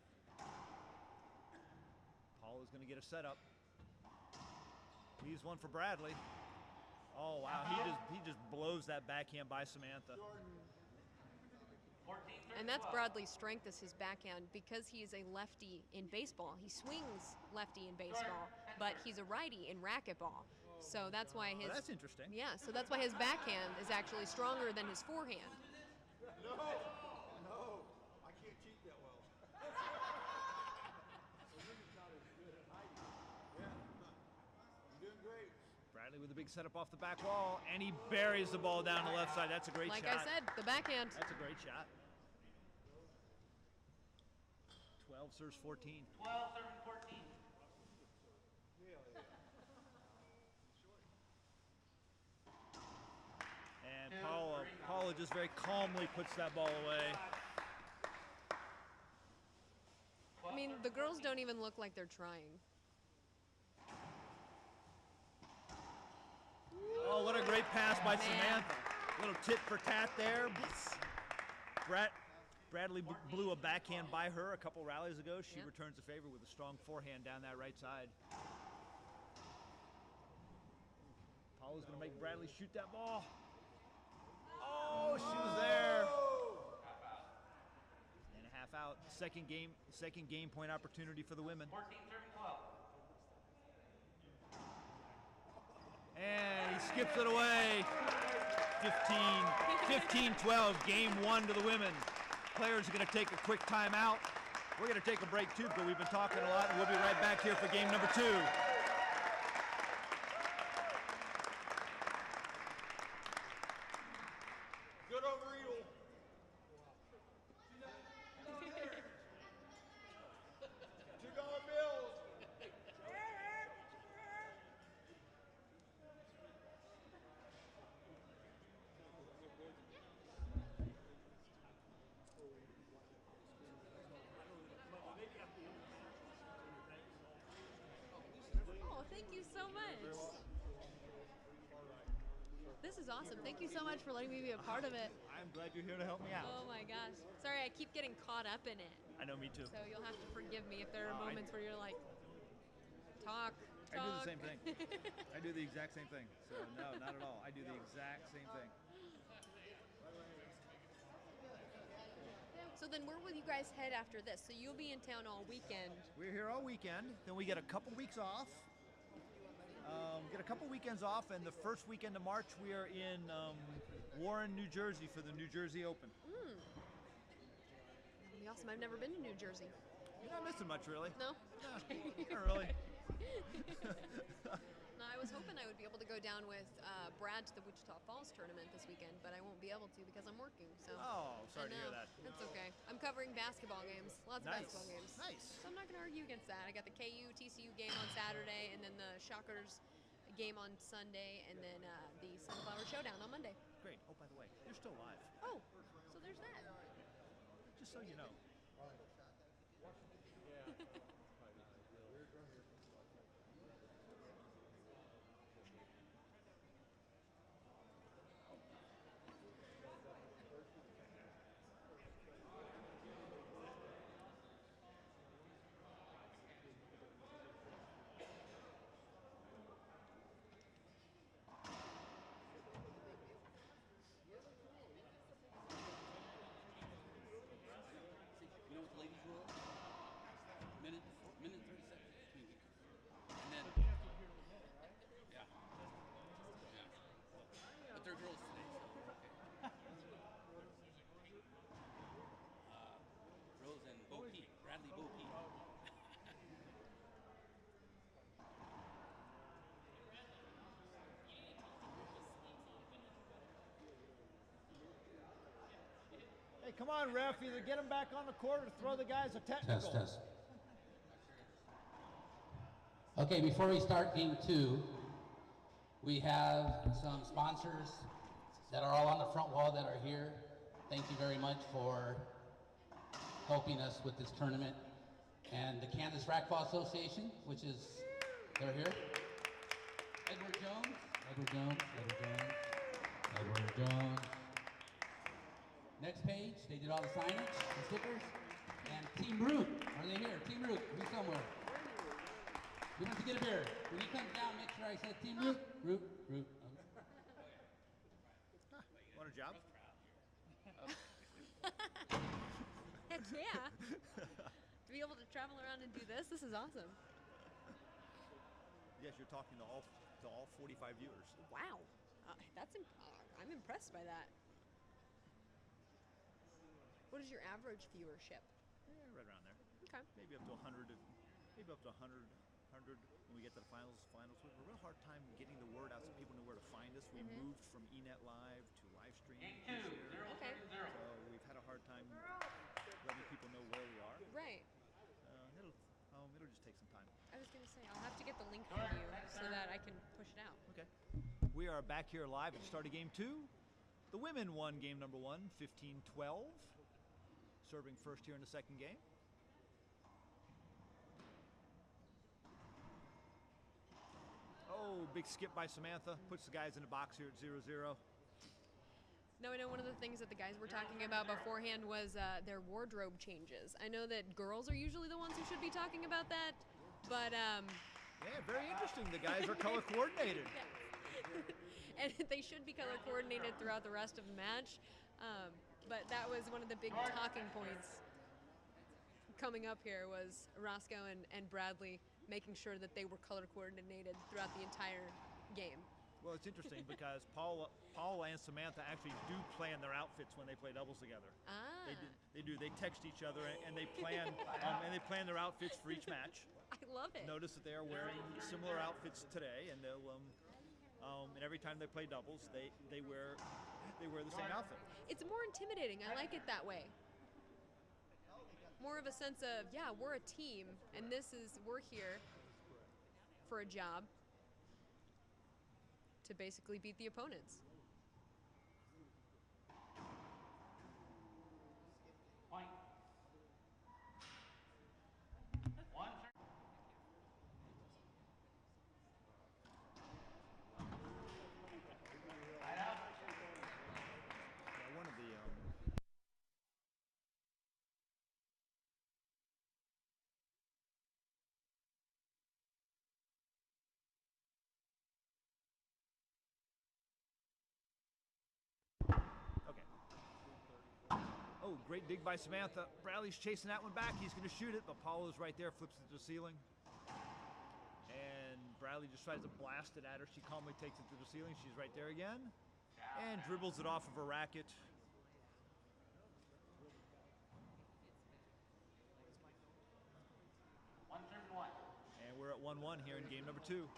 Paul is going to get a setup. He's one for Bradley. Oh wow, he just blows that backhand by Samantha. And that's Bradley's strength, is his backhand, because he is a lefty in baseball. He swings lefty in baseball, but he's a righty in racquetball. So that's why his. Oh, that's interesting. Yeah, so that's why his backhand is actually stronger than his forehand. No, I can't cheat that well. You're doing great. Bradley with a big setup off the back wall, and he buries the ball down the left side. That's a great Like shot. I said, the backhand. That's a great shot. 12 serves 14. 12 serving 14. And Paula just very calmly puts that ball away. I mean, the girls don't even look like they're trying. Oh, what a great pass by Samantha. Little tit for tat there. Bradley blew a backhand by her a couple rallies ago. She returns the favor with a strong forehand down that right side. Paula's going to make Bradley shoot that ball. Oh, she was there. And a half out. Second game point opportunity for the women. 14 serving 12. And he skips it away. 15-12, game one to the women. Players are going to take a quick timeout. We're going to take a break too, but we've been talking a lot, and we'll be right back here for game number 2. Good over Eagle. $2 bills. Thank you so much. This is awesome. Thank you so much for letting me be a part of it. I'm glad you're here to help me out. Oh my gosh. Sorry, I keep getting caught up in it. I know, me too. So you'll have to forgive me if there are moments where you're like, talk. I do the same thing. I do the exact same thing. So no, not at all. I do the exact same thing. So then where will you guys head after this? So you'll be in town all weekend. We're here all weekend. Then we get a couple weeks off. Get a couple weekends off, and the first weekend of March we are in Warren, New Jersey for the New Jersey Open. That'll be awesome. I've never been to New Jersey. You're not missing much, really. No? Not really. No, I was hoping I would be able to go down with Brad to the Wichita Falls tournament this weekend, but I won't be able to because I'm working. So. Oh, sorry to hear that. That's okay. I'm covering basketball games, lots of basketball games. Nice. So I'm not going to argue against that. I got the KU TCU game on Saturday, and then the Shockers game on Sunday, and then the Sunflower Showdown on Monday. Great. Oh, by the way, you're still live. Oh, so there's that. Just so you know. You know what the ladies rule? Minute 30 seconds between each. And then, yeah. But they're girls today, so we're okay. Rose and Bo Peep, Bradley Bo Peep. Hey, come on, ref. Either get him back on the court or throw the guys a technical. Test. Okay, before we start game 2, we have some sponsors that are all on the front wall that are here. Thank you very much for helping us with this tournament. And the Kansas Racquetball Association, which is, they're here. Edward Jones. Next page, they did all the signage, the stickers. And Team Root, are they here? Team Root, be somewhere. We don't have to get a beer. When he comes down, make sure I said Team Root. Root. Want a job? Heck yeah. To be able to travel around and do this is awesome. Yes, you're talking to all 45 viewers. Wow. I'm impressed by that. What is your average viewership? Yeah, right around there. Okay. Maybe up to 100. Maybe up to 100 when we get to the finals. We have a real hard time getting the word out so people know where to find us. We moved from eNet Live to live stream this year. Okay. So we've had a hard time letting people know where we are. Right. It'll just take some time. I was going to say, I'll have to get the link from you so that I can push it out. Okay. We are back here live at the start of game 2. The women won game number 1, 15-12. Serving first here in the second game. Oh, big skip by Samantha. Puts the guys in the box here at 0-0. Now, I know one of the things that the guys were talking about beforehand was their wardrobe changes. I know that girls are usually the ones who should be talking about that, but... Yeah, very interesting. The guys are color coordinated. And they should be color coordinated throughout the rest of the match. But that was one of the big talking points coming up here was Roscoe and Bradley making sure that they were color coordinated throughout the entire game. Well, it's interesting because Paul and Samantha actually do plan their outfits when they play doubles together. Ah. They do. They text each other and they plan their outfits for each match. I love it. Notice that they are wearing similar outfits today, and they'll and every time they play doubles, they wear the same outfit. It's more intimidating. I like it that way. More of a sense of, yeah, we're a team, and we're here for a job to basically beat the opponents. Point. Oh, great dig by Samantha. Bradley's chasing that one back. He's going to shoot it, but Paula's right there, flips it to the ceiling. And Bradley just tries to blast it at her. She calmly takes it to the ceiling. She's right there again. And dribbles it off of her racket. And we're at 1-1 here in game number 2.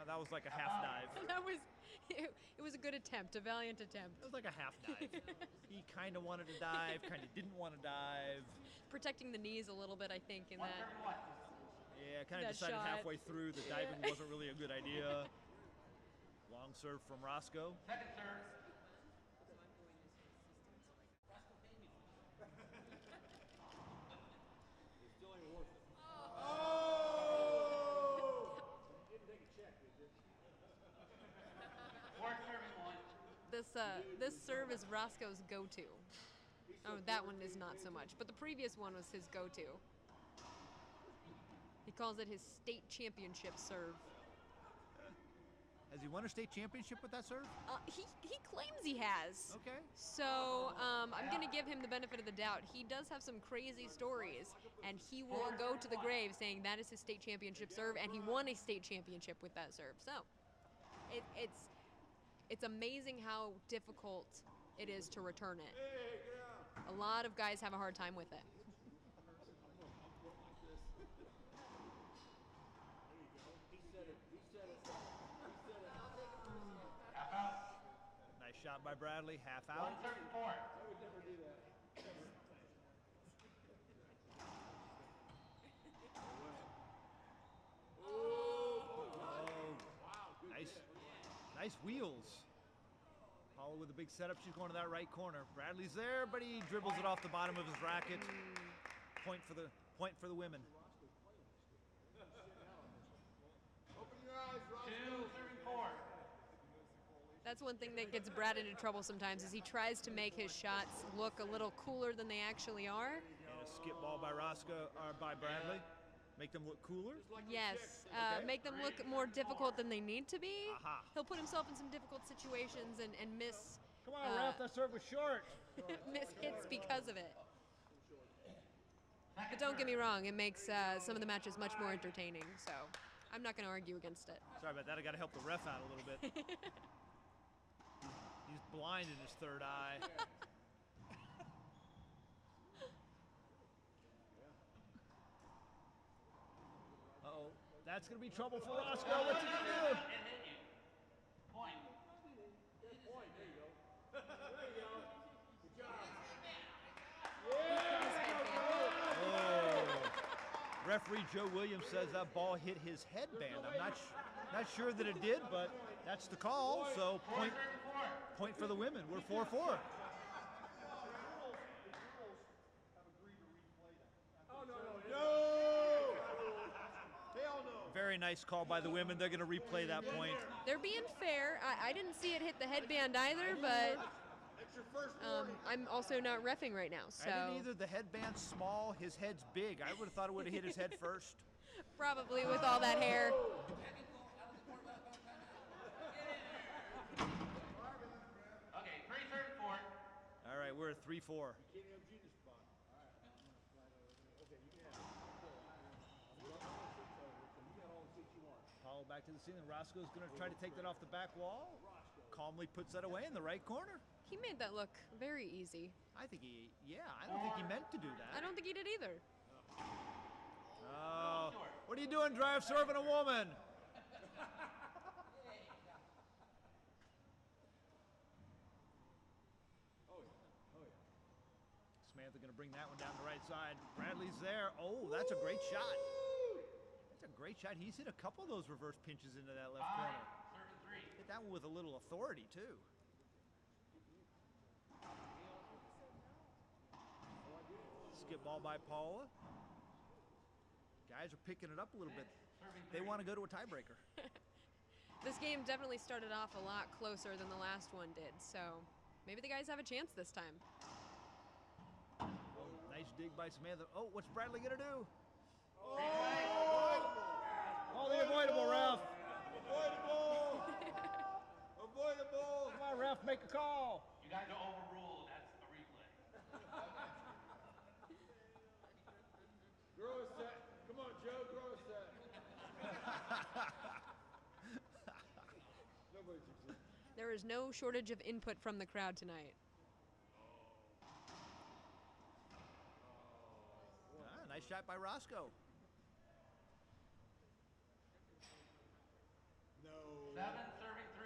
That was like a half dive. That was, it was a good attempt, a valiant attempt. It was like a half dive. He kind of wanted to dive, kind of didn't want to dive. Protecting the knees a little bit, I think, in that. Yeah, kind of decided shot. halfway through that diving wasn't really a good idea. Long serve from Roscoe. Second serve. This serve is Roscoe's go-to. Oh, that one is not so much, but the previous one was his go-to. He calls it his state championship serve. Has he won a state championship with that serve? He claims he has. Okay. So I'm going to give him the benefit of the doubt. He does have some crazy stories, and he will go to the grave saying that is his state championship serve, and he won a state championship with that serve. So it's amazing how difficult it is to return it. A lot of guys have a hard time with it. Nice shot by Bradley, half out. 134. Oh, nice wheels. Paula with a big setup. She's going to that right corner. Bradley's there, but he dribbles it off the bottom of his racket. Point for the women. Open your eyes, Roscoe. 234. That's one thing that gets Brad into trouble sometimes is he tries to make his shots look a little cooler than they actually are. And a skip ball by by Bradley. Make them look cooler? Yes, Okay. make them look more difficult than they need to be. Aha. He'll put himself in some difficult situations and miss Come on, Ralph, that serve was short. miss hits because of it. But don't get me wrong, it makes some of the matches much more entertaining, so I'm not going to argue against it. Sorry about that. I got to help the ref out a little bit. He's blind in his third eye. Uh-oh. That's going to be trouble for Roscoe. What's he going to do? Point. Oh. Referee Joe Williams says that ball hit his headband. I'm not sure that it did, but that's the call. So point for the women. We're 4-4. Very nice call by the women. They're going to replay that point. They're being fair. I didn't see it hit the headband either, but I'm also not reffing right now, so. I didn't either. The headband's small. His head's big. I would have thought it would have hit his head first. Probably with all that hair. Okay, 334. All right, we're at 3-4. Paul back to the ceiling. Roscoe's going to try to take that off the back wall. Calmly puts that away in the right corner. He made that look very easy. I don't think he meant to do that. I don't think he did either. Oh, what are you doing, drive serving a woman? Samantha going to bring that one down the right side. Bradley's there. Oh, that's a great shot. That's a great shot. He's hit a couple of those reverse pinches into that left corner. Hit that one with a little authority, too. Skip ball by Paula. Guys are picking it up a little bit. They want to go to a tiebreaker. This game definitely started off a lot closer than the last one did, so maybe the guys have a chance this time. Oh, nice dig by Samantha. Oh, what's Bradley going to do? Oh, the avoidable, Ralph. Avoidable! Avoidable! Come on, ref, make a call. You guys are overruled. That's a replay. Grow a set. Come on, Joe, grow a set. Nobody's existing. There is no shortage of input from the crowd tonight. Nice shot by Roscoe. No. 7 serving 3.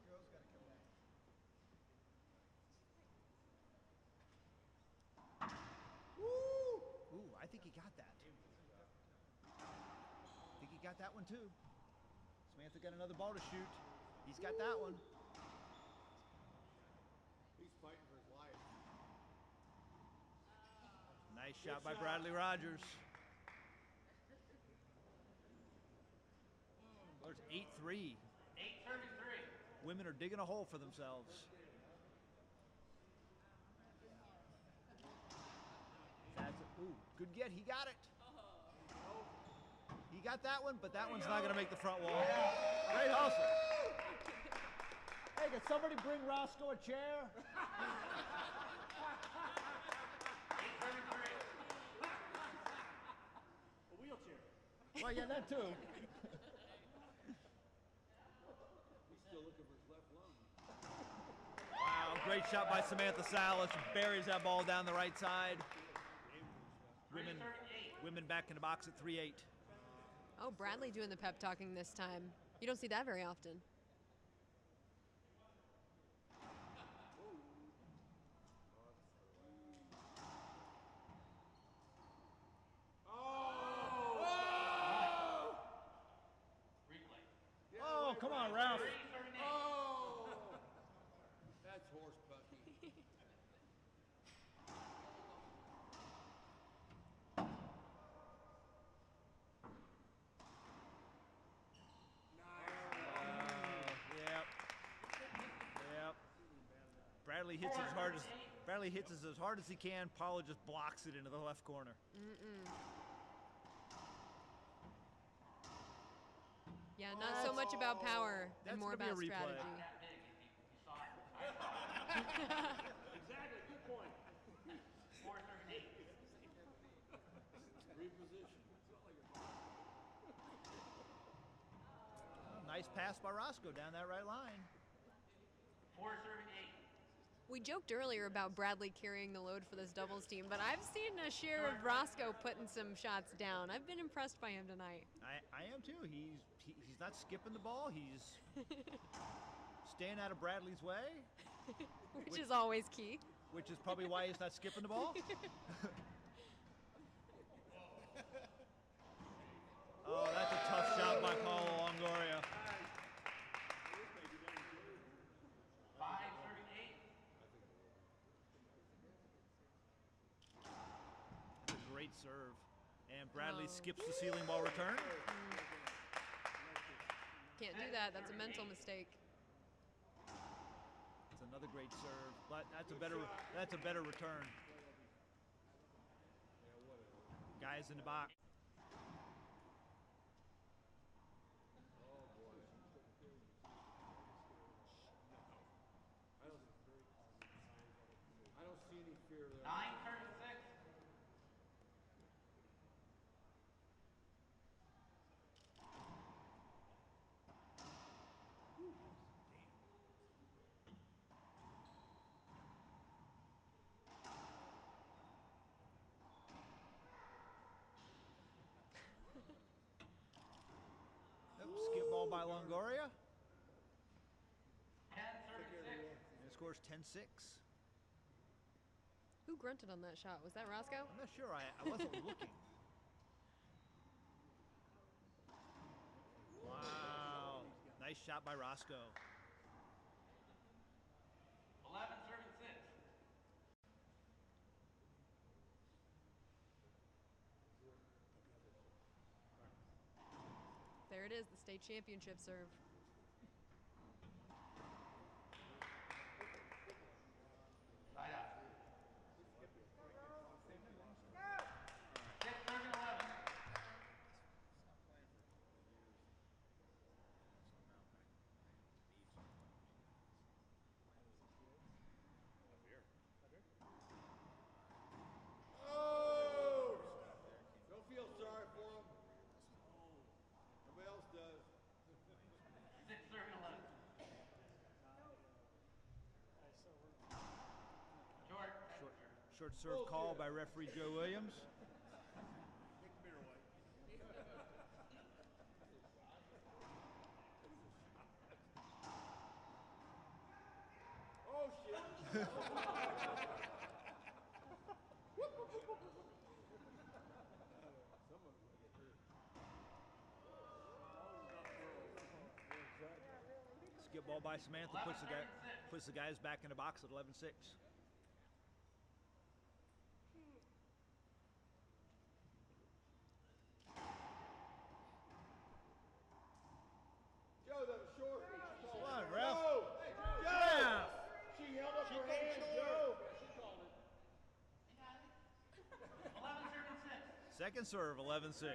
Joe's got to come back. Woo! Ooh, I think he got that. I think he got that one too. Samantha got another ball to shoot. He's got that one. He's fighting for his life. Nice shot by Bradley Rogers. There's 8-3. 8 serving 3. Women are digging a hole for themselves. Ooh, good get. He got it. He got that one, but that one's not going to make the front wall. Great hustle. Hey, can somebody bring Roscoe a chair? 8 serving 3. A wheelchair. Well, yeah, that too. He's still looking for his left lung. Wow, great shot by Samantha Salas. Buries that ball down the right side. Women back in the box at 3-8. Oh, Bradley doing the pep talking this time. You don't see that very often. Replay. Oh, come on, Ralph. 3 serving 8. Oh! That's horse pucky. Yep. Bradley hits as hard as he can. Paula just blocks it into the left corner. Yeah, not so much about power That's and more gonna be a about replay. strategy. That big if you saw it. I saw it. Exactly. Good point. 4 serving 8. Reposition. Nice pass by Roscoe down that right line. 4 serving 8. We joked earlier about Bradley carrying the load for this doubles team, but I've seen a share of Roscoe putting some shots down. I've been impressed by him tonight. I am too. He's not skipping the ball. He's staying out of Bradley's way, Which is always key. which is probably why he's not skipping the ball. Oh, that's a tough shot by Paulo Longoria. 5 serving 8. That's a great serve. And Bradley skips the ceiling ball return. Can't do that. That's a mental mistake. It's another great serve, but that's a better return. Guys in the box. I don't see any fear there. 9 serving 6. Skip ball by Longoria. 10 serving 6. And it scores 10-6. Who grunted on that shot? Was that Roscoe? I'm not sure. I wasn't looking. Wow. Nice shot by Roscoe. 11 serving 6. There it is, the state championship serve. Side out. 6 serving 11. Short serve call by referee Joe Williams. Oh, shit. Skip ball by Samantha puts the guys back in the box at 11-6. Joe, that was short. Come on, ref. Joe! Yeah. She held up her hand, Joe. Second serve, 11-6.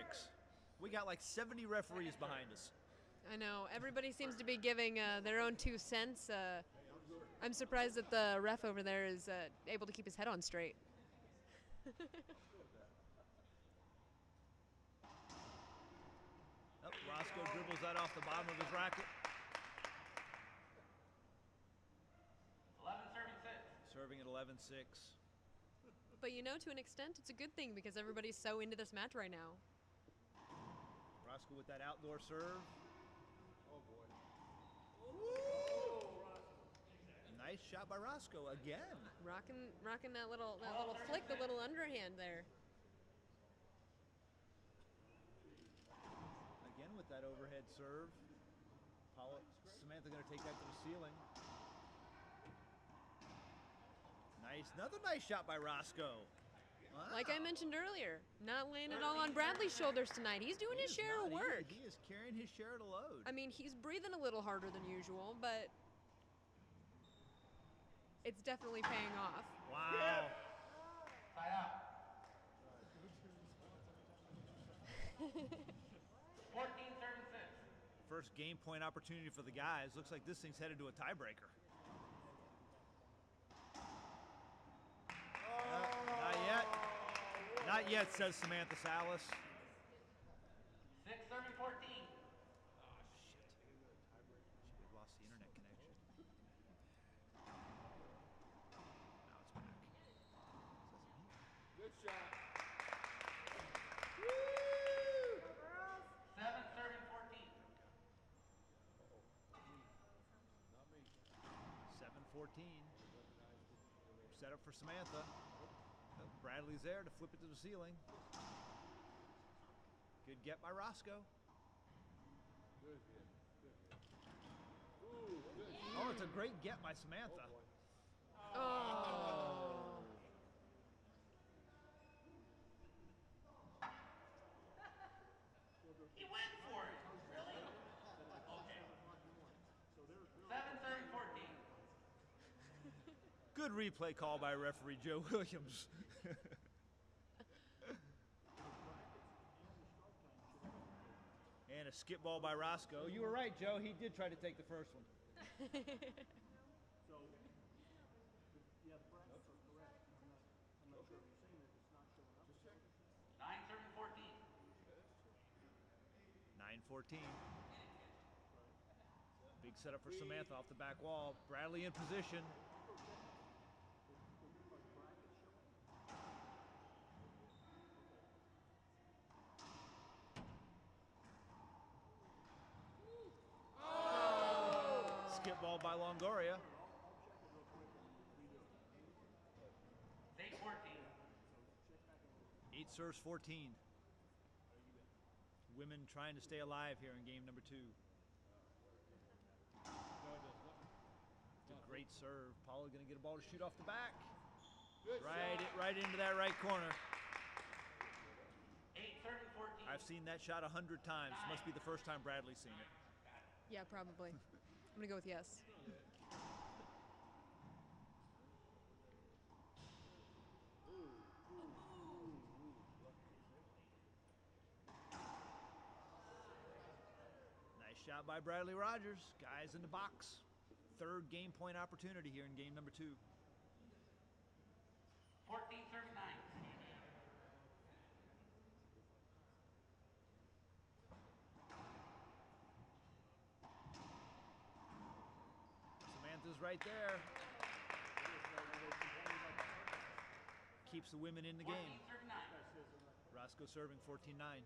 We got like 70 referees behind us. I know. Everybody seems to be giving their own 2 cents. I'm surprised that the ref over there is able to keep his head on straight. Oh, Roscoe dribbles that off the bottom of his racket. 11 serving 6. Serving at 11-6. But you know, to an extent, it's a good thing because everybody's so into this match right now. Roscoe with that outdoor serve. Oh, boy. Nice shot by Roscoe again. Rocking that little flick, the little underhand there. Again with that overhead serve. Samantha going to take that to the ceiling. Nice, another nice shot by Roscoe. Wow. Like I mentioned earlier, not laying it all on Bradley's shoulders tonight. He's doing his share of work. He is carrying his share of the load. I mean, he's breathing a little harder than usual, but it's definitely paying off. Wow. Side out. 14 serving 6. First game point opportunity for the guys. Looks like this thing's headed to a tiebreaker. Not yet. Not yet, says Samantha Salas. 6 serving 14. Oh, shit. We lost the internet connection. Now it's back. Good shot. Woo! 7 serving 14. Not me. 7-14. Set up for Samantha. Oh, Bradley's there to flip it to the ceiling. Good get by Roscoe. Good hit. Ooh, good. Oh, it's a great get by Samantha. Oh. He went for it. Really? Okay. 7 serving 14. Good replay call by referee Joe Williams. And a skip ball by Roscoe. You were right, Joe. He did try to take the first one. 9 serving 14. 9-14. Big setup for Samantha off the back wall. Bradley in position. Skip ball by Longoria. 8-14. 8 serves 14. Women trying to stay alive here in game number 2. It's a great serve. Paula going to get a ball to shoot off the back. Right into that right corner. 8 serving 14. I've seen that shot 100 times. Must be the first time Bradley's seen it. Yeah, probably. I'm going to go with yes. Nice shot by Bradley Rogers. Guys in the box. Third game point opportunity here in game number 2. 14 serving 9. Samantha's right there. keeps the women in the game. 14-39. Roscoe serving 14-9.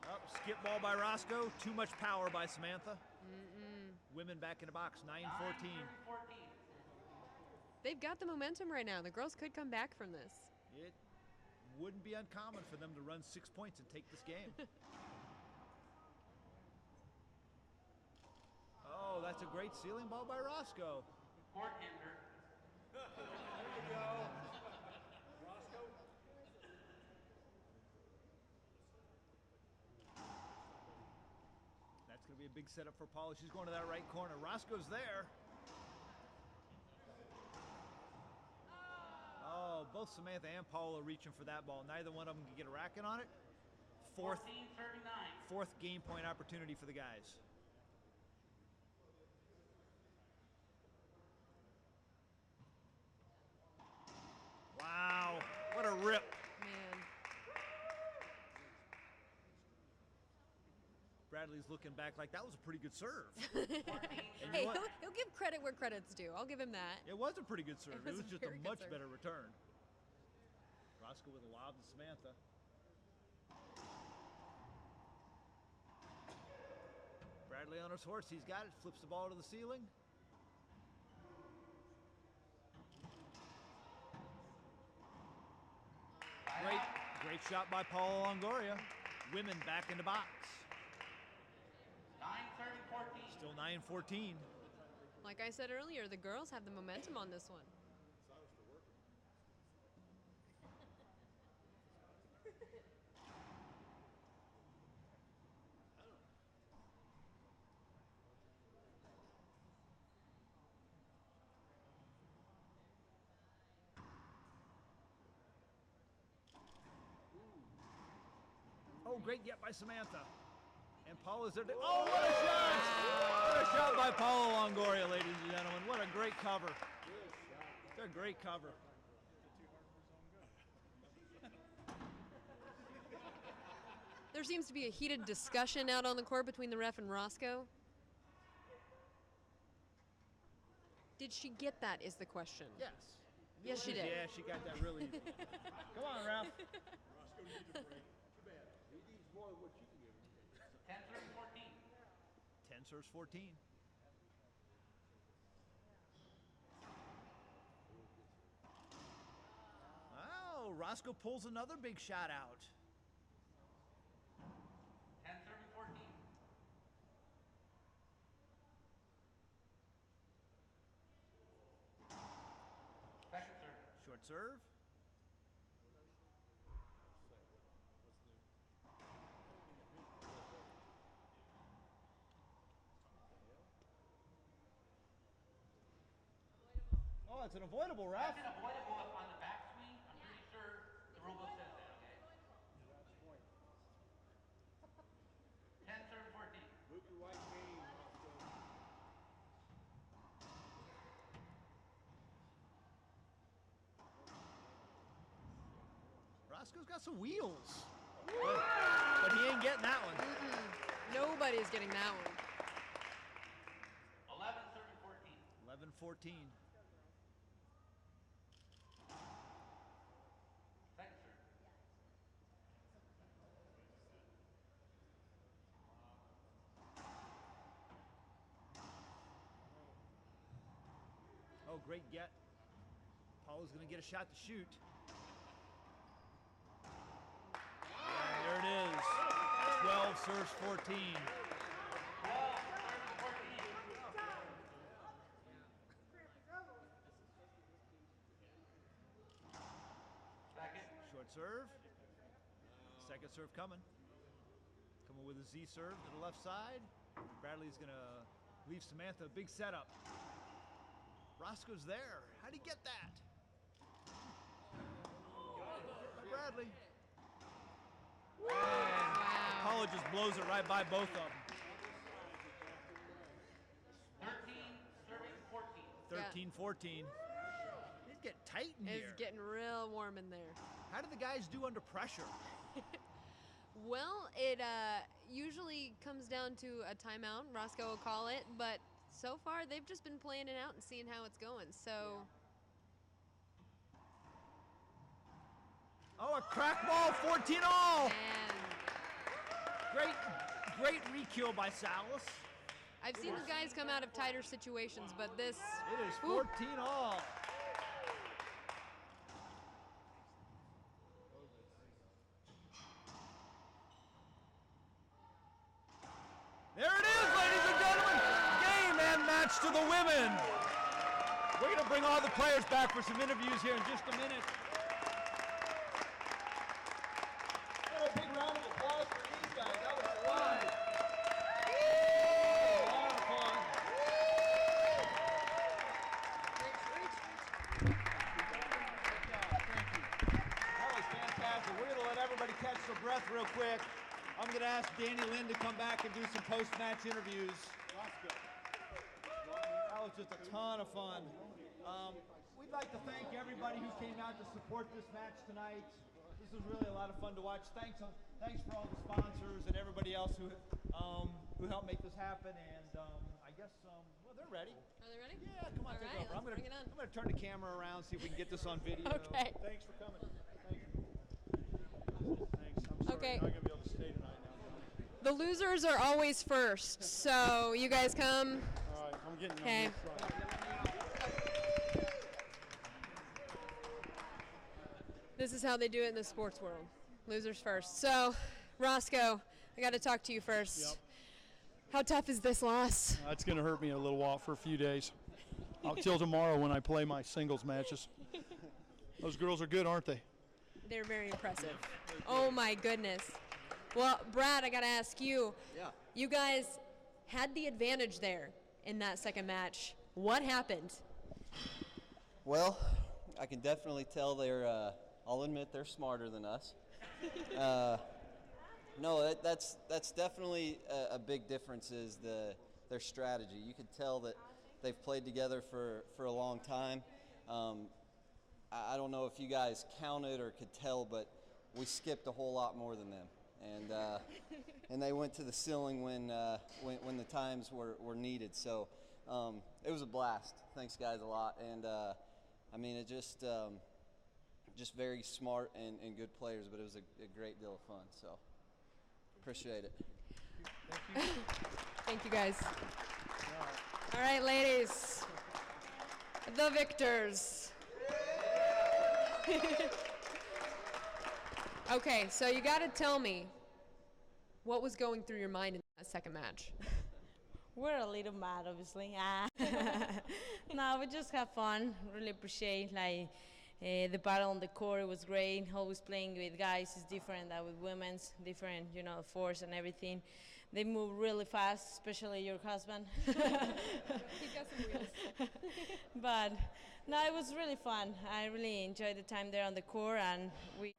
Oh, skip ball by Roscoe. Too much power by Samantha. Women back in the box, 9-14. They've got the momentum right now. The girls could come back from this. It wouldn't be uncommon for them to run 6 points and take this game. Oh, that's a great ceiling ball by Roscoe. Court ender. That's going to be a big setup for Paula. She's going to that right corner. Roscoe's there. Oh, both Samantha and Paula reaching for that ball. Neither one of them can get a racket on it. 4th game point opportunity for the guys. Wow, what a rip. Man. Bradley's looking back like that was a pretty good serve. Hey, he'll give credit where credit's due. I'll give him that. It was a pretty good serve. It was just a very good much serve. better return. Roscoe with a lob to Samantha. Bradley on his horse. He's got it. Flips the ball to the ceiling. Great shot by Paula Longoria. Women back in the box. 9-14. Still 9-14. Like I said earlier, the girls have the momentum on this one. Oh, great get by Samantha. And Paula's there. Oh, what a shot! What a shot by Paula Longoria, ladies and gentlemen. What a great cover. What a great cover. There seems to be a heated discussion out on the court between the ref and Roscoe. Did she get that is the question. Yes. Yes, she did. Yeah, she got that really easy. Come on, ref. Roscoe needs a break. Too bad. He needs more than what you can give him. 10-14. 10 serves 14. Oh, Roscoe pulls another big shot out. 10-14. Second serve. Short serve. Oh, it's an avoidable, ref. That's an avoidable on the backswing. I'm pretty sure the rule book says that, okay? 10-14. Look at white game, Roscoe. Roscoe's got some wheels. But he ain't getting that one. Nobody's getting that one. 11-14. 11-14. Second serve. Oh, great get. Paula's going to get a shot to shoot. And there it is. 12 serves 14. 12 serves 14. Second. Short serve. Second serve coming. Coming with a Z serve to the left side. Bradley's going to leave Samantha a big setup. Roscoe's there. How'd he get that? By Bradley. And Paula just blows it right by both of them. 13 serving 14. 13-14. It's getting tight in here. It's getting real warm in there. How do the guys do under pressure? Well, it usually comes down to a timeout. Roscoe will call it, but so far they've just been playing it out and seeing how it's going. So. Oh, a crack ball, 14 all. And Great re-kill by Salas. I've seen the guys come out of tighter situations, but this. It is 14 all. There it is, ladies and gentlemen. Game and match to the women. We're going to bring all the players back for some interviews here in just a minute. A big round of applause for these guys. That was fun. A lot of fun. That was fantastic. We're going to let everybody catch their breath real quick. I'm going to ask Danny Lynn to come back and do some post-match interviews. That was just a ton of fun. We'd like to thank everybody who came out to support this match tonight. This was really a lot of fun to watch. Thanks for all the sponsors and everybody else who helped make this happen. And I guess well, they're ready. Are they ready? Yeah, come on, All take right, over. I'm bring it on. gonna turn the camera around, see if we can get this on video. Okay. Thanks for coming. Thank you. Thanks. I'm sorry. Okay. I'm not going to be able to stay tonight now. The losers are always first, so you guys come. All right. I'm getting Okay. on this side. This is how they do it in the sports world. Losers first. So, Roscoe, I got to talk to you first. Yep. How tough is this loss? It's going to hurt me a little while for a few days. Till tomorrow when I play my singles matches. Those girls are good, aren't they? They're very impressive. Oh my goodness. Well, Brad, I got to ask you. Yeah. You guys had the advantage there in that second match. What happened? Well, I can definitely tell they're. I'll admit they're smarter than us. No, that's definitely a big difference is their strategy. You could tell that they've played together for a long time. I don't know if you guys counted or could tell, but we skipped a whole lot more than them, and they went to the ceiling when the times were needed. So it was a blast. Thanks, guys, a lot. And I mean, it just very smart and good players, but it was a great deal of fun. So appreciate it. Thank you. Thank you, guys. All right, ladies. The victors. Okay, so you got to tell me what was going through your mind in that second match. We're a little mad, obviously. No, we just have fun. Really appreciate the battle on the court. It was great. Always playing with guys is different than with women's. Different, force and everything. They move really fast, especially your husband. He got some wheels. But no, it was really fun. I really enjoyed the time there on the court, and we